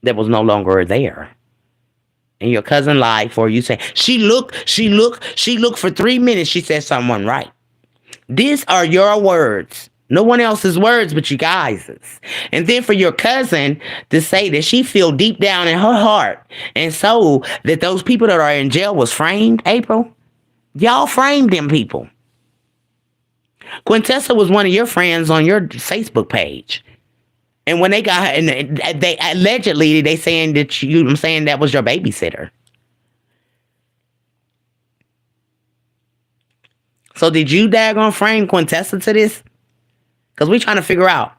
that was no longer there. And your cousin lied for you say, she looked for 3 minutes. She said someone right. These are your words. No one else's words but you guys's. And then for your cousin to say that she feel deep down in her heart and soul that those people that are in jail was framed, April, y'all framed them people. Quintessa was one of your friends on your Facebook page. And when they got her, and they allegedly, they saying that I'm saying that was your babysitter. So did you daggone frame Quintessa to this? Because we trying to figure out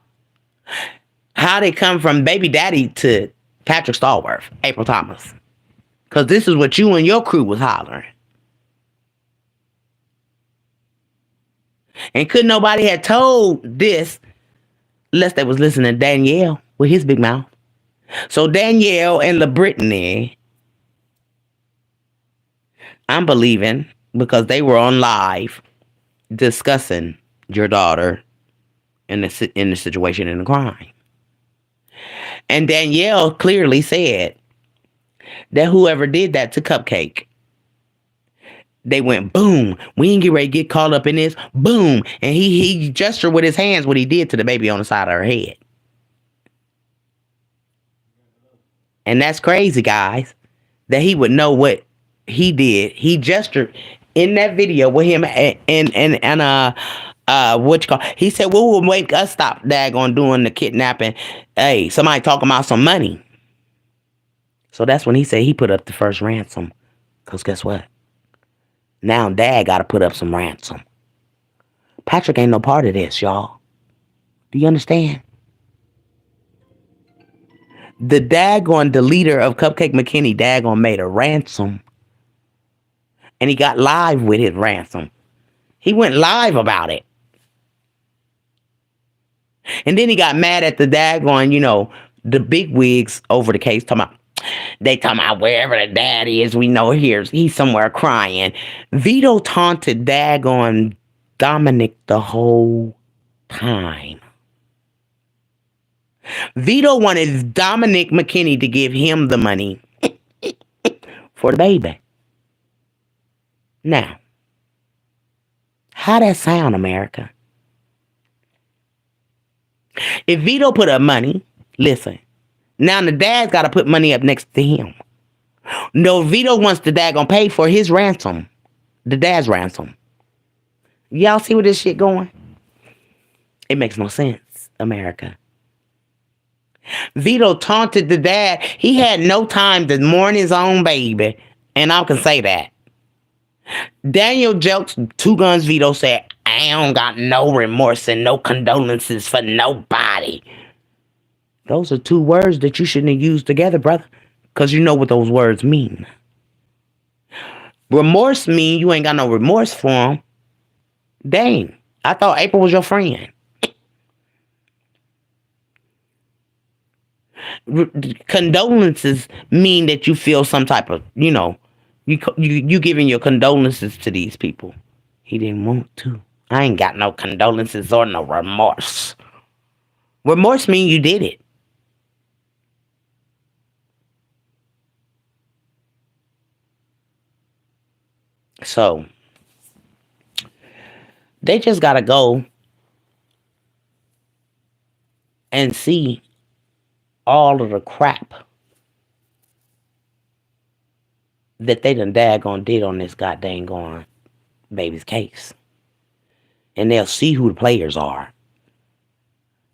how they come from baby daddy to Patrick Stallworth, April Thomas. Because this is what you and your crew was hollering. And couldn't nobody have told this unless they was listening to Danielle with his big mouth. So Danielle and LaBrittany, I'm believing, because they were on live discussing your daughter in the situation in the crime. And Danielle clearly said that whoever did that to Cupcake, They went boom. We ain't get ready to get caught up in this. Boom. And he gestured with his hands what he did to the baby on the side of her head. And that's crazy, guys, that he would know what he did. He gestured in that video with him and what you call, he said, "We will make us stop daggone doing the kidnapping. Hey, somebody talking about some money." So that's when he said he put up the first ransom. Because guess what? Now dad got to put up some ransom. Patrick ain't no part of this, y'all. Do you understand? The leader of Cupcake McKinney, daggone made a ransom. And he got live with his ransom. He went live about it. And then he got mad at the daggone, the big wigs over the case, talking about wherever the dad is, we know he's somewhere crying. Vito taunted daggone Dominic the whole time. Vito wanted Dominic McKinney to give him the money for the baby. Now, how that sound, America? If Vito put up money, listen, now the dad's got to put money up next to him. No, Vito wants the dad gonna pay for his ransom, the dad's ransom. Y'all see where this shit going? It makes no sense, America. Vito taunted the dad. He had no time to mourn his own baby, and I can say that. Daniel Jelks, Two Guns Vito, said, "I don't got no remorse and no condolences for nobody." Those are two words that you shouldn't have used together, brother, because you know what those words mean. Remorse mean you ain't got no remorse for him. Dang, I thought April was your friend. Condolences mean that you feel some type of, you giving your condolences to these people. He didn't want to. I ain't got no condolences or no remorse. Remorse mean you did it. So, they just got to go and see all of the crap that they done daggone did on this goddamn going baby's case. And they'll see who the players are.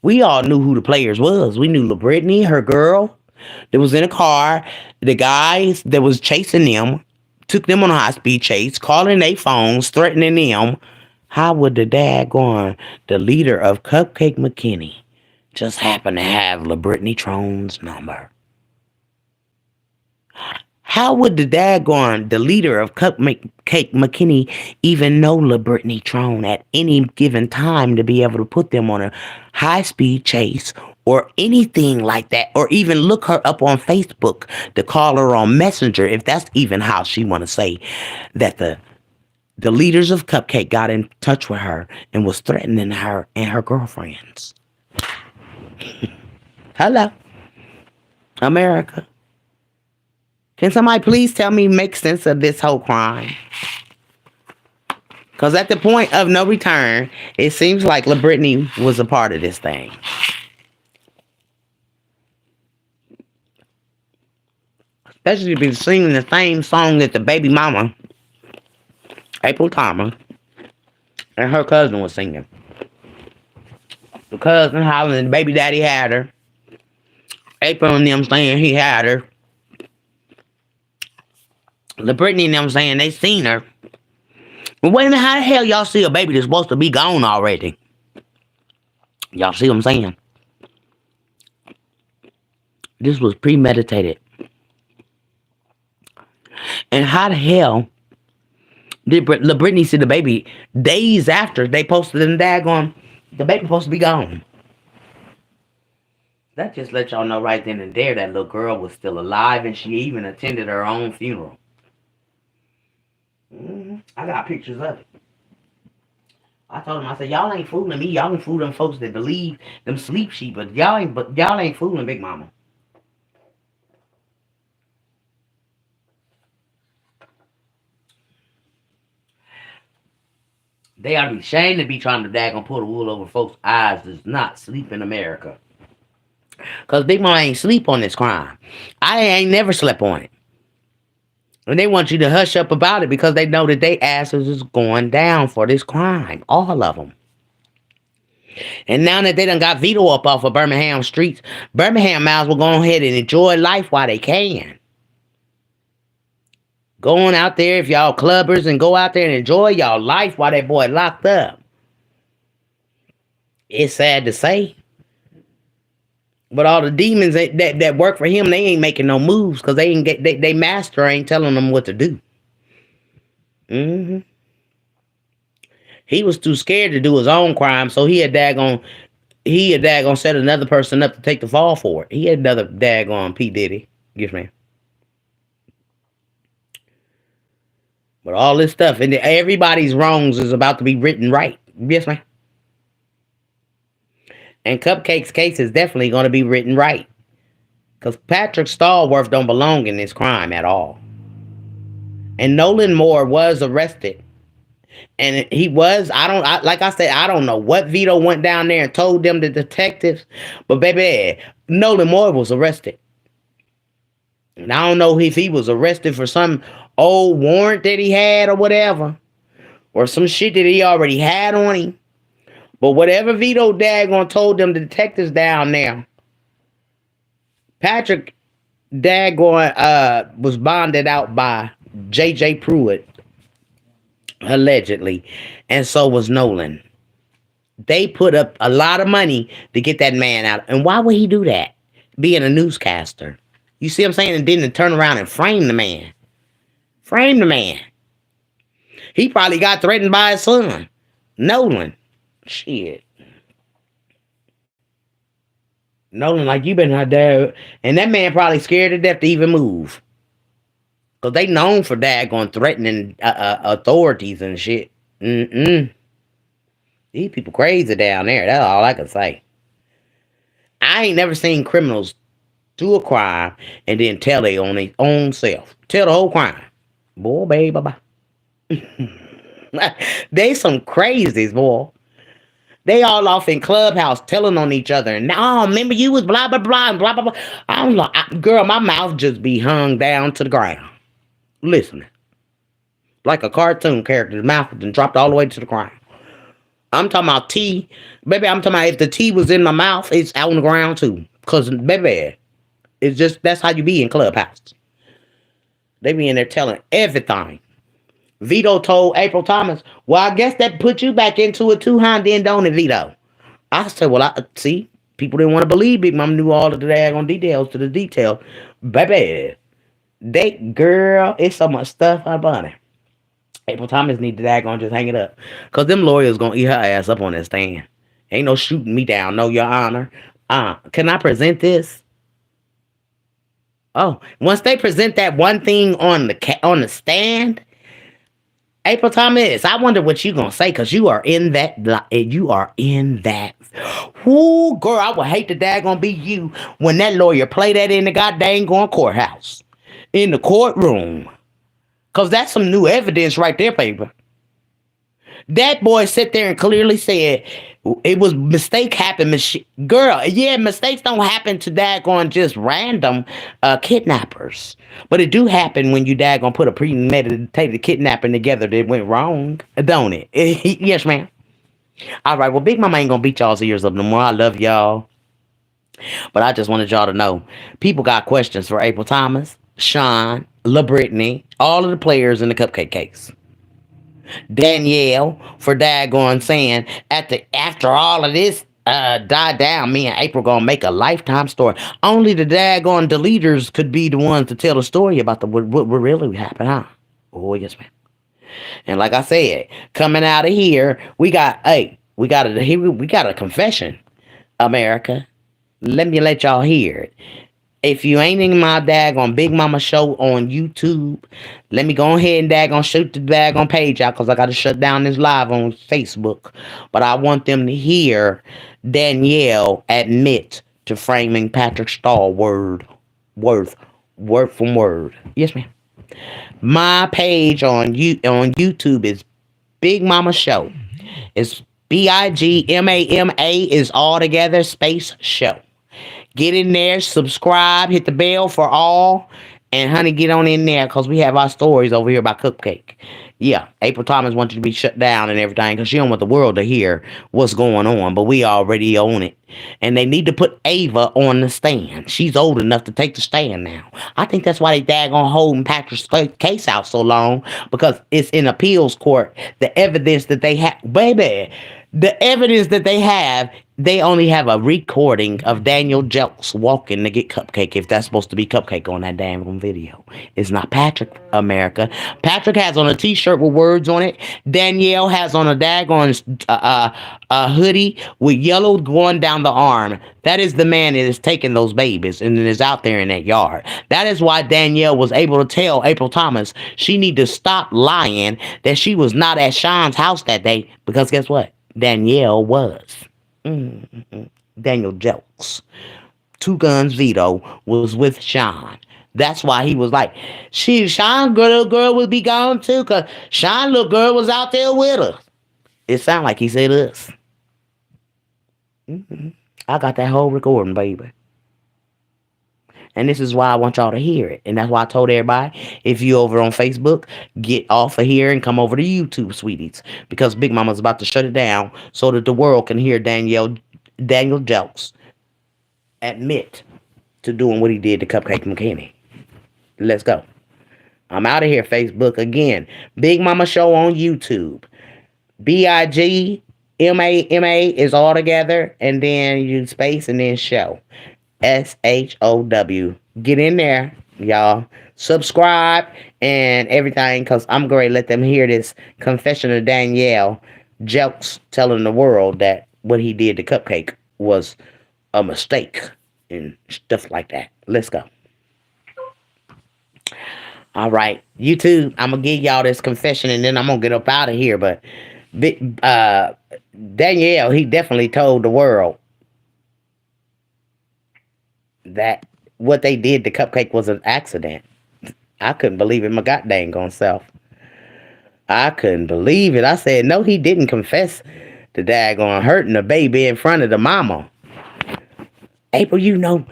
We all knew who the players was. We knew LaBrittany, her girl, that was in a car. The guys that was chasing them, took them on a high-speed chase, calling their phones, threatening them. How would the leader of Cupcake McKinney, just happen to have LaBrittany Trone's number? How would the leader of Cupcake McKinney even know LaBrittany Trone at any given time to be able to put them on a high-speed chase or anything like that, or even look her up on Facebook to call her on Messenger, if that's even how she want to say that the leaders of Cupcake got in touch with her and was threatening her and her girlfriends? Hello, America. Can somebody please tell me, make sense of this whole crime? Because at the point of no return, it seems like LaBrittany was a part of this thing. Especially be singing the same song that the baby mama, April Thomas, and her cousin was singing. The cousin hollering, the baby daddy had her. April and them saying he had her. LaBrittany and them saying they seen her. But wait a minute, how the hell y'all see a baby that's supposed to be gone already? Y'all see what I'm saying? This was premeditated. And how the hell did LaBrittany see the baby days after they posted them daggone, the baby supposed to be gone? That just let y'all know right then and there that little girl was still alive, and she even attended her own funeral. I got pictures of it. I told him, I said, y'all ain't fooling me. Y'all ain't fooling folks that believe them sleep sheep, but y'all ain't fooling Big Mama. They ought to be ashamed to be trying to daggone pull the wool over folks' eyes does not sleep in America. Because Big Mama ain't sleep on this crime. I ain't never slept on it. And they want you to hush up about it because they know that they asses is going down for this crime. All of them. And now that they done got Vito up off of Birmingham streets, Birmingham might as well go ahead and enjoy life while they can. Going out there, if y'all clubbers, and go out there and enjoy y'all life while that boy locked up. It's sad to say. But all the demons that work for him, they ain't making no moves because they ain't they master ain't telling them what to do. He was too scared to do his own crime, so he had daggone set another person up to take the fall for it. He had another daggone P. Diddy. Yes, man. But all this stuff, and everybody's wrongs is about to be written right. Yes, man. And Cupcake's case is definitely going to be written right. Because Patrick Stallworth don't belong in this crime at all. And Nolan Moore was arrested. And he was, like I said, I don't know what Vito went down there and told them, the detectives. But baby, Nolan Moore was arrested. And I don't know if he was arrested for some old warrant that he had or whatever. Or some shit that he already had on him. But whatever Vito daggone told them, the detectives down there, Patrick daggone was bonded out by J.J. Pruitt, allegedly, and so was Nolan. They put up a lot of money to get that man out. And why would he do that? Being a newscaster. You see what I'm saying? And didn't turn around and frame the man. Frame the man. He probably got threatened by his son, Nolan. Shit. Nolan, like, you been out there. And that man probably scared to death to even move. Because they known for daggone threatening authorities and shit. These people crazy down there. That's all I can say. I ain't never seen criminals do a crime and then tell they on their own self. Tell the whole crime. Boy, baby, bye-bye. They some crazies, boy. They all off in Clubhouse telling on each other. And now, remember you was blah, blah, blah, and blah, blah, blah. I'm like, girl, my mouth just be hung down to the ground. Listening. Like a cartoon character. The mouth then dropped all the way to the ground. I'm talking about tea. Baby, I'm talking about if the tea was in my mouth, it's out on the ground too. Because, baby, it's just, that's how you be in Clubhouse. They be in there telling everything. Vito told April Thomas, well, I guess that put you back into it too, huh? Then don't it, Vito? I said, well, I see, people didn't want to believe Big Mama knew all of the daggone details to the detail. Baby, girl, it's so much stuff about it. April Thomas need to daggone just hang it up. Because them lawyers going to eat her ass up on that stand. Ain't no shooting me down, no, Your Honor. Can I present this? Oh, once they present that one thing on the stand, April Thomas, I wonder what you gonna say, because you are in that. Ooh, girl, I would hate to daggone be you when that lawyer play that in the goddamn going courthouse, in the courtroom, because that's some new evidence right there, paper. That boy sat there and clearly said it was mistake happened. Girl, yeah, mistakes don't happen to daggone just random kidnappers. But it do happen when you daggone put a premeditated kidnapping together that went wrong, don't it? Yes, ma'am. All right, well, Big Mama ain't gonna beat y'all's ears up no more. I love y'all. But I just wanted y'all to know, people got questions for April Thomas, Sean, LaBrittany, all of the players in the Cupcake case. Danielle for daggone saying after all of this died down, me and April gonna make a Lifetime story. Only the daggone deleters could be the ones to tell the story about what really happened, huh? Oh yes, man. And like I said, coming out of here, we got a confession, America. Let me let y'all hear it. If you ain't in my daggone Big Mama show on YouTube, let me go ahead and daggone shoot the daggone page out, because I got to shut down this live on Facebook. But I want them to hear Danielle admit to framing Patrick Stallworth word from word. Yes, ma'am. My page on YouTube is Big Mama Show. It's BIGMAMA is all together space show. Get in there, subscribe, hit the bell for all, and honey, get on in there because we have our stories over here about Cupcake. Yeah, April Thomas wants you to be shut down and everything because she don't want the world to hear what's going on, but we already own it. And they need to put Ava on the stand. She's old enough to take the stand now. I think that's why they daggone holding Patrick's case out so long because it's in appeals court. The evidence that they have, baby, the evidence that they only have a recording of Daniel Jelks walking to get Cupcake, if that's supposed to be Cupcake on that damn video. It's not Patrick, America. Patrick has on a t-shirt with words on it. Danielle has on a daggone hoodie with yellow going down the arm. That is the man that is taking those babies and is out there in that yard. That is why Danielle was able to tell April Thomas she need to stop lying that she was not at Sean's house that day, because guess what? Danielle was. Daniel Jelks. Two Guns Vito was with Sean. That's why he was like, Sean little girl would be gone too, because Sean little girl was out there with her. It sounded like he said us. I got that whole recording, baby. And this is why I want y'all to hear it. And that's why I told everybody, if you over on Facebook, get off of here and come over to YouTube, sweeties. Because Big Mama's about to shut it down so that the world can hear Daniel Jelks admit to doing what he did to Cupcake McKinney. Let's go. I'm out of here, Facebook. Again, Big Mama Show on YouTube. BIGMAMA is all together. And then you space and then show. SHOW. Get in there, y'all. Subscribe and everything, because I'm going to let them hear this confession of Danielle Jelks telling the world that what he did to Cupcake was a mistake and stuff like that. Let's go. All right, YouTube, I'm going to give y'all this confession and then I'm going to get up out of here. But Danielle, he definitely told the world that what they did to Cupcake was an accident. I couldn't believe it my goddamn self. I couldn't believe it. I said, no, he didn't confess to daggone hurting the baby in front of the mama. April, you know,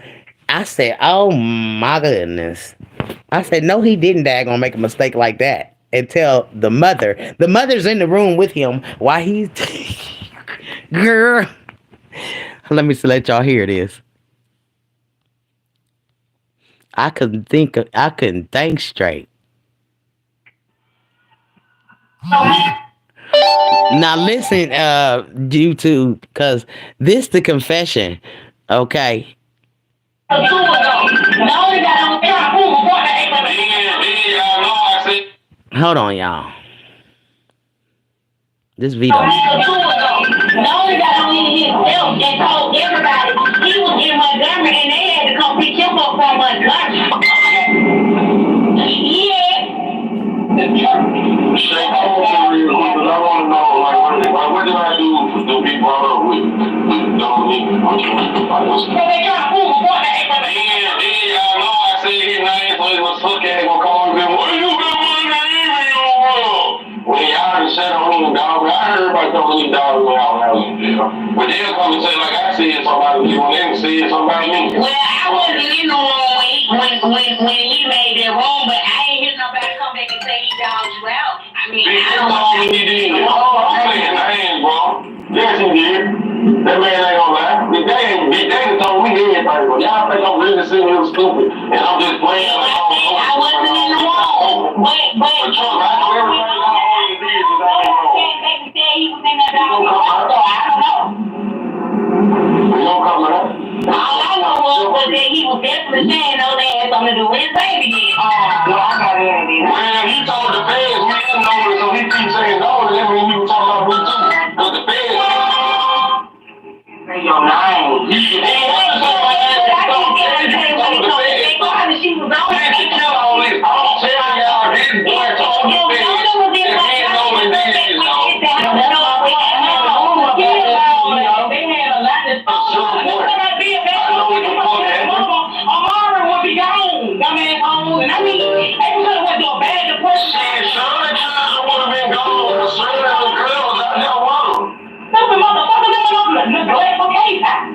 I said, oh my goodness. I said, no, he didn't daggone make a mistake like that. And tell the mother. The mother's in the room with him while he's... Girl. Let me let y'all hear this. I couldn't think straight. Now listen, YouTube, because this the confession, okay? Hold on, y'all. This Vito. No, he got on himself and told everybody he was in Montgomery and they had to come pick him up from Montgomery. Yeah. Say, I want to know, like, what did I do to be brought up with Dominique? So they try to pull my boy that April. Yeah, I know. I said his name, so it was fucking gonna call him. What you been wondering? When y'all done sat on him, dog, I heard about some of these dogs when y'all was in jail. But they'll come and say, like, I said somebody, when they said somebody me. Well, I wasn't in the room when he made that wrong, but I ain't hear nobody come back and say he dogged you out. I mean, I don't know. He did. I'm saying names, bro. Yes, he did. That man ain't gonna lie. They told me everything, but y'all think I'm really sitting here stupid, and I'm just playing. I wasn't in the room. But Trump, I know everybody. All I know was that he was definitely saying no, they had something to do with his baby then. Well, I got it in there. Well, he told the feds we didn't know it, so he keeps saying no, and then when he was talking about me too. But the feds say your name. She was on there. She tell all this. I'm telling y'all, this boy told the feds that he didn't know the business, I mean, they could have went to a bad depression. Shit, Shirley would have been gone. Shirley, the girl was out there with him.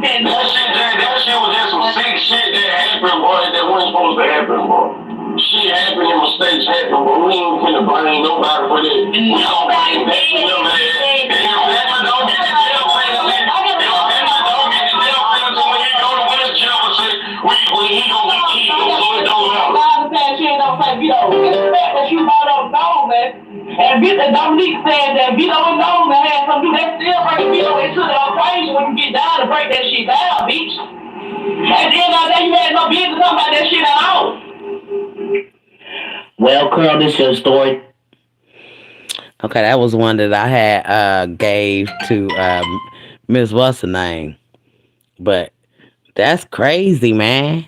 That shit was just some sick shit that happened, boy, that wasn't supposed to happen, boy. Shit happened and mistakes happen, but we ain't finna blame nobody for that. We don't blame that for them, man. And if Emma don't get the jail sentence, when you go to West jail and say, he gonna be killed, so it don't matter. I understand she ain't gonna say, Vito, it's the fact that you brought up Dome, man. And Dominique said that Vito and Dome had something to do, they still bring Vito into the equation when you get down to break that shit down, bitch. At the end of the day, you had no business talking about that shit at all. Well, Curl, this your story. Okay, that was one that I had gave to Miss What's her name. But that's crazy, man.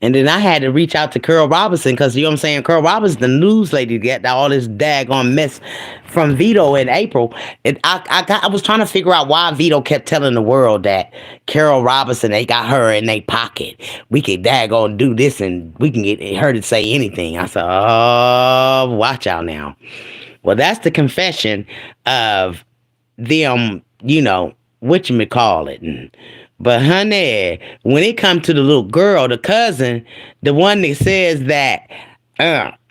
And then I had to reach out to Curl Robinson because, you know what I'm saying, Curl Robinson, the news lady, got all this daggone mess from Vito in April. And I was trying to figure out why Vito kept telling the world that Carol Robinson, they got her in their pocket. We could daggone do this and we can get her to say anything. I said, oh, watch out now. Well, that's the confession of them, whatchamacallit. But honey, when it comes to the little girl, the cousin, the one that says that,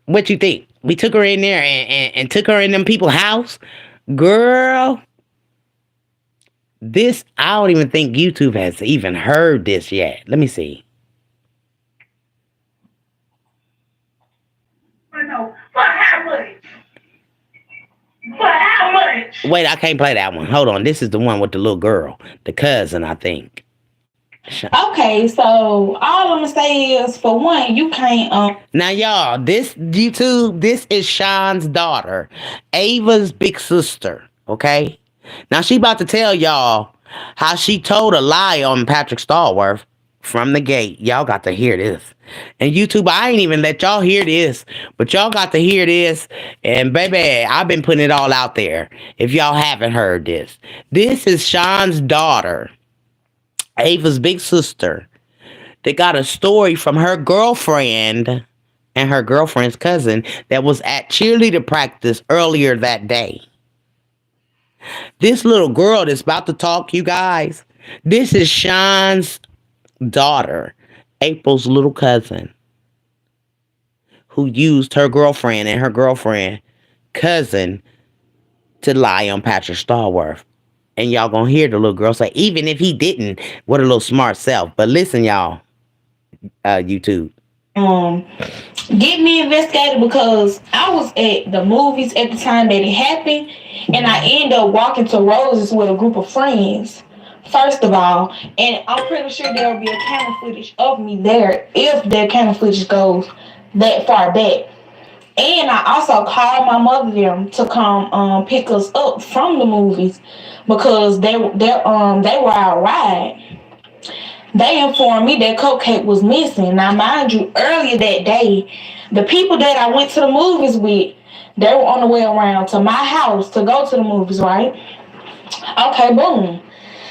what you think? We took her in there and took her in them people's house? Girl, this, I don't even think YouTube has even heard this yet. Let me see. For how much? For how much? Wait, I can't play that one. Hold on. This is the one with the little girl, the cousin, I think. Okay, so all I'm gonna say is, for one, you can't. Now, y'all, this YouTube, this is Sean's daughter, Ava's big sister. Okay. Now she about to tell y'all how she told a lie on Patrick Stallworth from the gate. Y'all got to hear this. And YouTube, I ain't even let y'all hear this, but y'all got to hear this. And baby, I've been putting it all out there. If y'all haven't heard this, this is Sean's daughter, Ava's big sister. They got a story from her girlfriend and her girlfriend's cousin that was at cheerleader practice earlier that day. This little girl that's about to talk, you guys, this is Sean's daughter, April's little cousin, who used her girlfriend and her girlfriend cousin to lie on Patrick Stallworth. And y'all gonna hear the little girl say, even if he didn't, what a little smart self. But listen, y'all, YouTube. Get me investigated because I was at the movies at the time that it happened, and I ended up walking to Roses with a group of friends. First of all, and I'm pretty sure there will be a camera footage of me there if that camera footage goes that far back. And I also called my mother them to come pick us up from the movies because they were our ride. They informed me that Cupcake was missing. Now, mind you, earlier that day, the people that I went to the movies with, they were on the way around to my house to go to the movies, right? Okay, boom.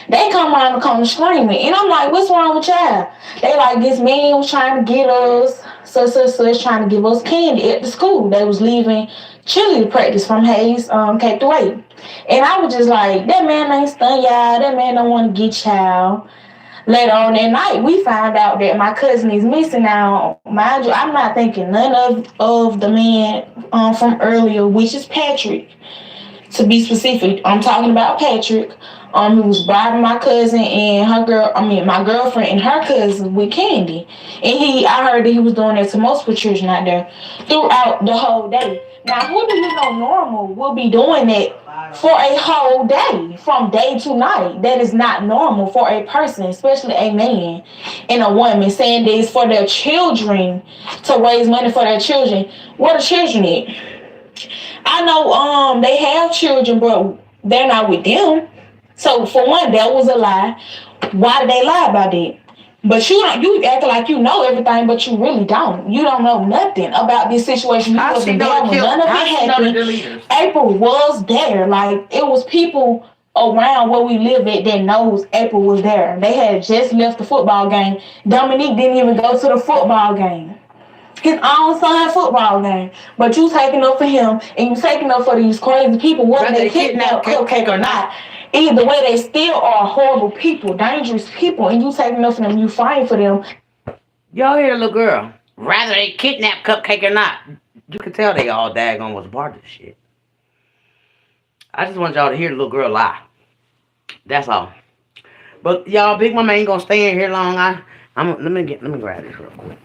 They come around the corner screaming. And I'm like, what's wrong with y'all? They like, this man was trying to get us, such trying to give us candy at the school. They was leaving cheerleader practice from Hayes K through 8. And I was just like, that man ain't stun y'all. That man don't want to get y'all. Later on that night, we found out that my cousin is missing. Now, mind you, I'm not thinking none of the man from earlier, which is Patrick. To be specific, I'm talking about Patrick, who was bribing my cousin and my girlfriend and her cousin with candy. And I heard that he was doing that to multiple children out there throughout the whole day. Now, who do you know normal will be doing that for a whole day, from day to night? That is not normal for a person, especially a man and a woman, saying this for their children, to raise money for their children. What are children at? I know they have children, but they're not with them. So for one, that was a lie. Why did they lie about that? But you act like you know everything, but you really don't. You don't know nothing about this situation. You wasn't there when none of it happened. April was there. Like, it was people around where we live at that knows April was there. They had just left the football game. Dominique didn't even go to the football game. His own son football game. But you taking up for him, and you taking up for these crazy people, whether they kidnap Cupcake or not. either way, they still are horrible people, dangerous people, and you take enough of them, you fighting for them. Y'all hear, little girl? Rather they kidnap Cupcake or not, you can tell they all daggone was a part of this shit. I just want y'all to hear the little girl lie. That's all. But y'all, Big Mama ain't gonna stay in here long. Let me grab this real quick.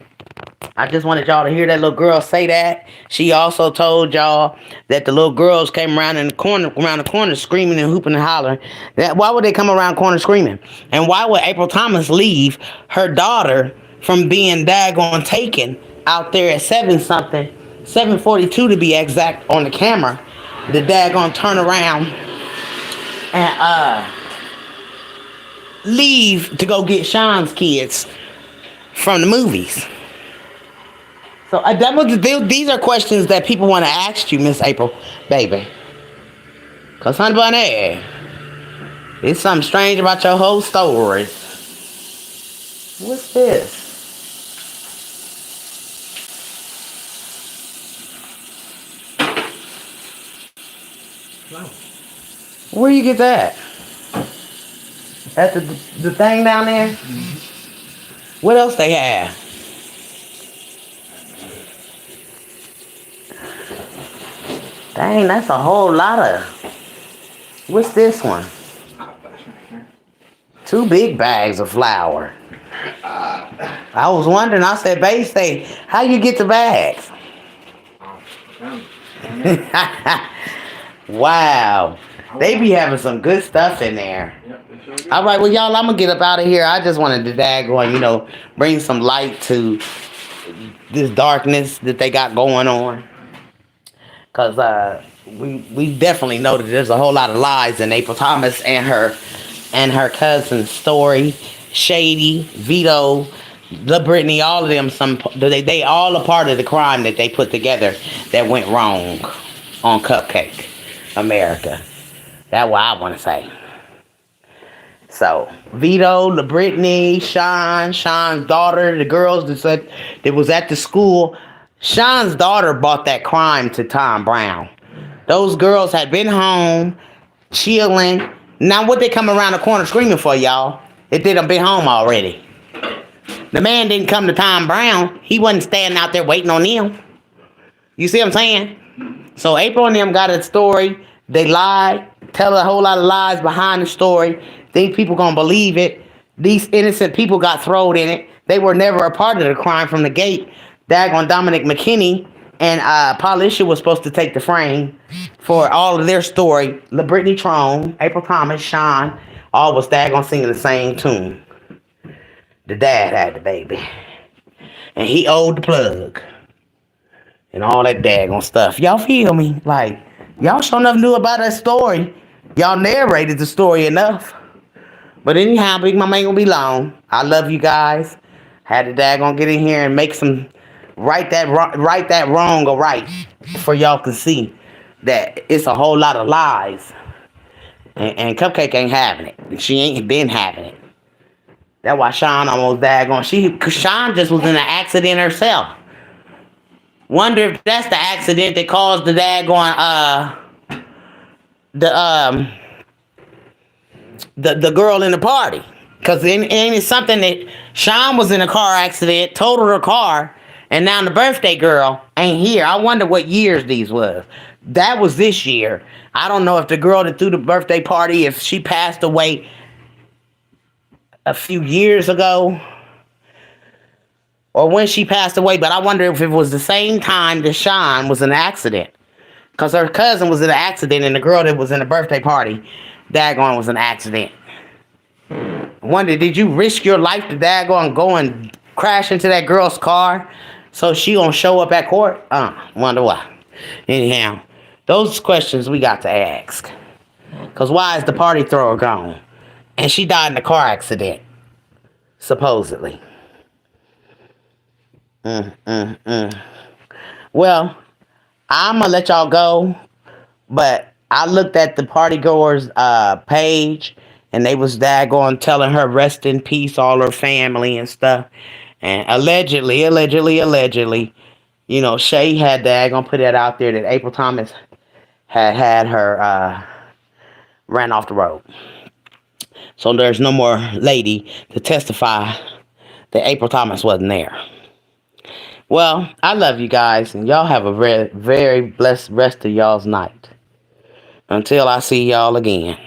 I just wanted y'all to hear that little girl say that. She also told y'all that the little girls came around the corner screaming and hooping and hollering. Why would they come around the corner screaming? And why would April Thomas leave her daughter from being daggone taken out there at 7:42 to be exact on the camera? The daggone turn around and leave to go get Sean's kids from the movies. So these are questions that people want to ask you, Miss April, baby. Cause honey bunny, there's something strange about your whole story. What's this? Where you get that? At the thing down there? Mm-hmm. What else they have? Dang, that's a whole lot of... What's this one? 2 big bags of flour. I was wondering, I said, babe, say, how you get the bags? Wow. They be having some good stuff in there. All right, well, y'all, I'm going to get up out of here. I just wanted to daggone, bring some light to this darkness that they got going on. Because we definitely know that there's a whole lot of lies in April Thomas and her cousin's story. Shady, Vito, LaBrittany, all of them, they all a part of the crime that they put together that went wrong on Cupcake America. That's what I want to say. So, Vito, LaBrittany, Sean's daughter, the girls that was at the school. Sean's daughter brought that crime to Tom Brown. Those girls had been home, chilling. Now, what they come around the corner screaming for, y'all? If they done been home already. The man didn't come to Tom Brown. He wasn't standing out there waiting on them. You see what I'm saying? So April and them got a story. They lied, tell a whole lot of lies behind the story. Think people gonna believe it. These innocent people got thrown in it. They were never a part of the crime from the gate. Daggone Dominic McKinney and Paulisha was supposed to take the frame for all of their story. LaBrittany Trone, April Thomas, Sean, all was daggone singing the same tune. The dad had the baby. And he owed the plug. And all that daggone stuff. Y'all feel me? Like, y'all sure enough knew about that story. Y'all narrated the story enough. But anyhow, Big Mama ain't gonna be long. I love you guys. Had to daggone get in here and make some... Right that wrong or right. For y'all can see that it's a whole lot of lies. And Cupcake ain't having it. She ain't been having it. That's why Sean almost daggone. Cause Sean just was in an accident herself. Wonder if that's the accident that caused the daggone the girl in the party. Cause it's something that Sean was in a car accident, totaled her car, and now the birthday girl ain't here. I wonder what years these was. That was this year. I don't know if the girl that threw the birthday party, if she passed away a few years ago or when she passed away, but I wonder if it was the same time that Sean was in an accident. Because her cousin was in an accident and the girl that was in the birthday party, daggone, was in an accident. I wonder, did you risk your life to daggone go and crash into that girl's car so she gonna show up at court? Wonder why. Anyhow, those questions we got to ask. Because why is the party thrower gone? And she died in a car accident. Supposedly. Well, I'm going to let y'all go. But I looked at the party goers page. And they was daggone telling her rest in peace, all her family and stuff. And allegedly, you know, Shay had daggone put that out there that April Thomas had her ran off the road. So there's no more lady to testify that April Thomas wasn't there. Well, I love you guys, and y'all have a very, very blessed rest of y'all's night. Until I see y'all again.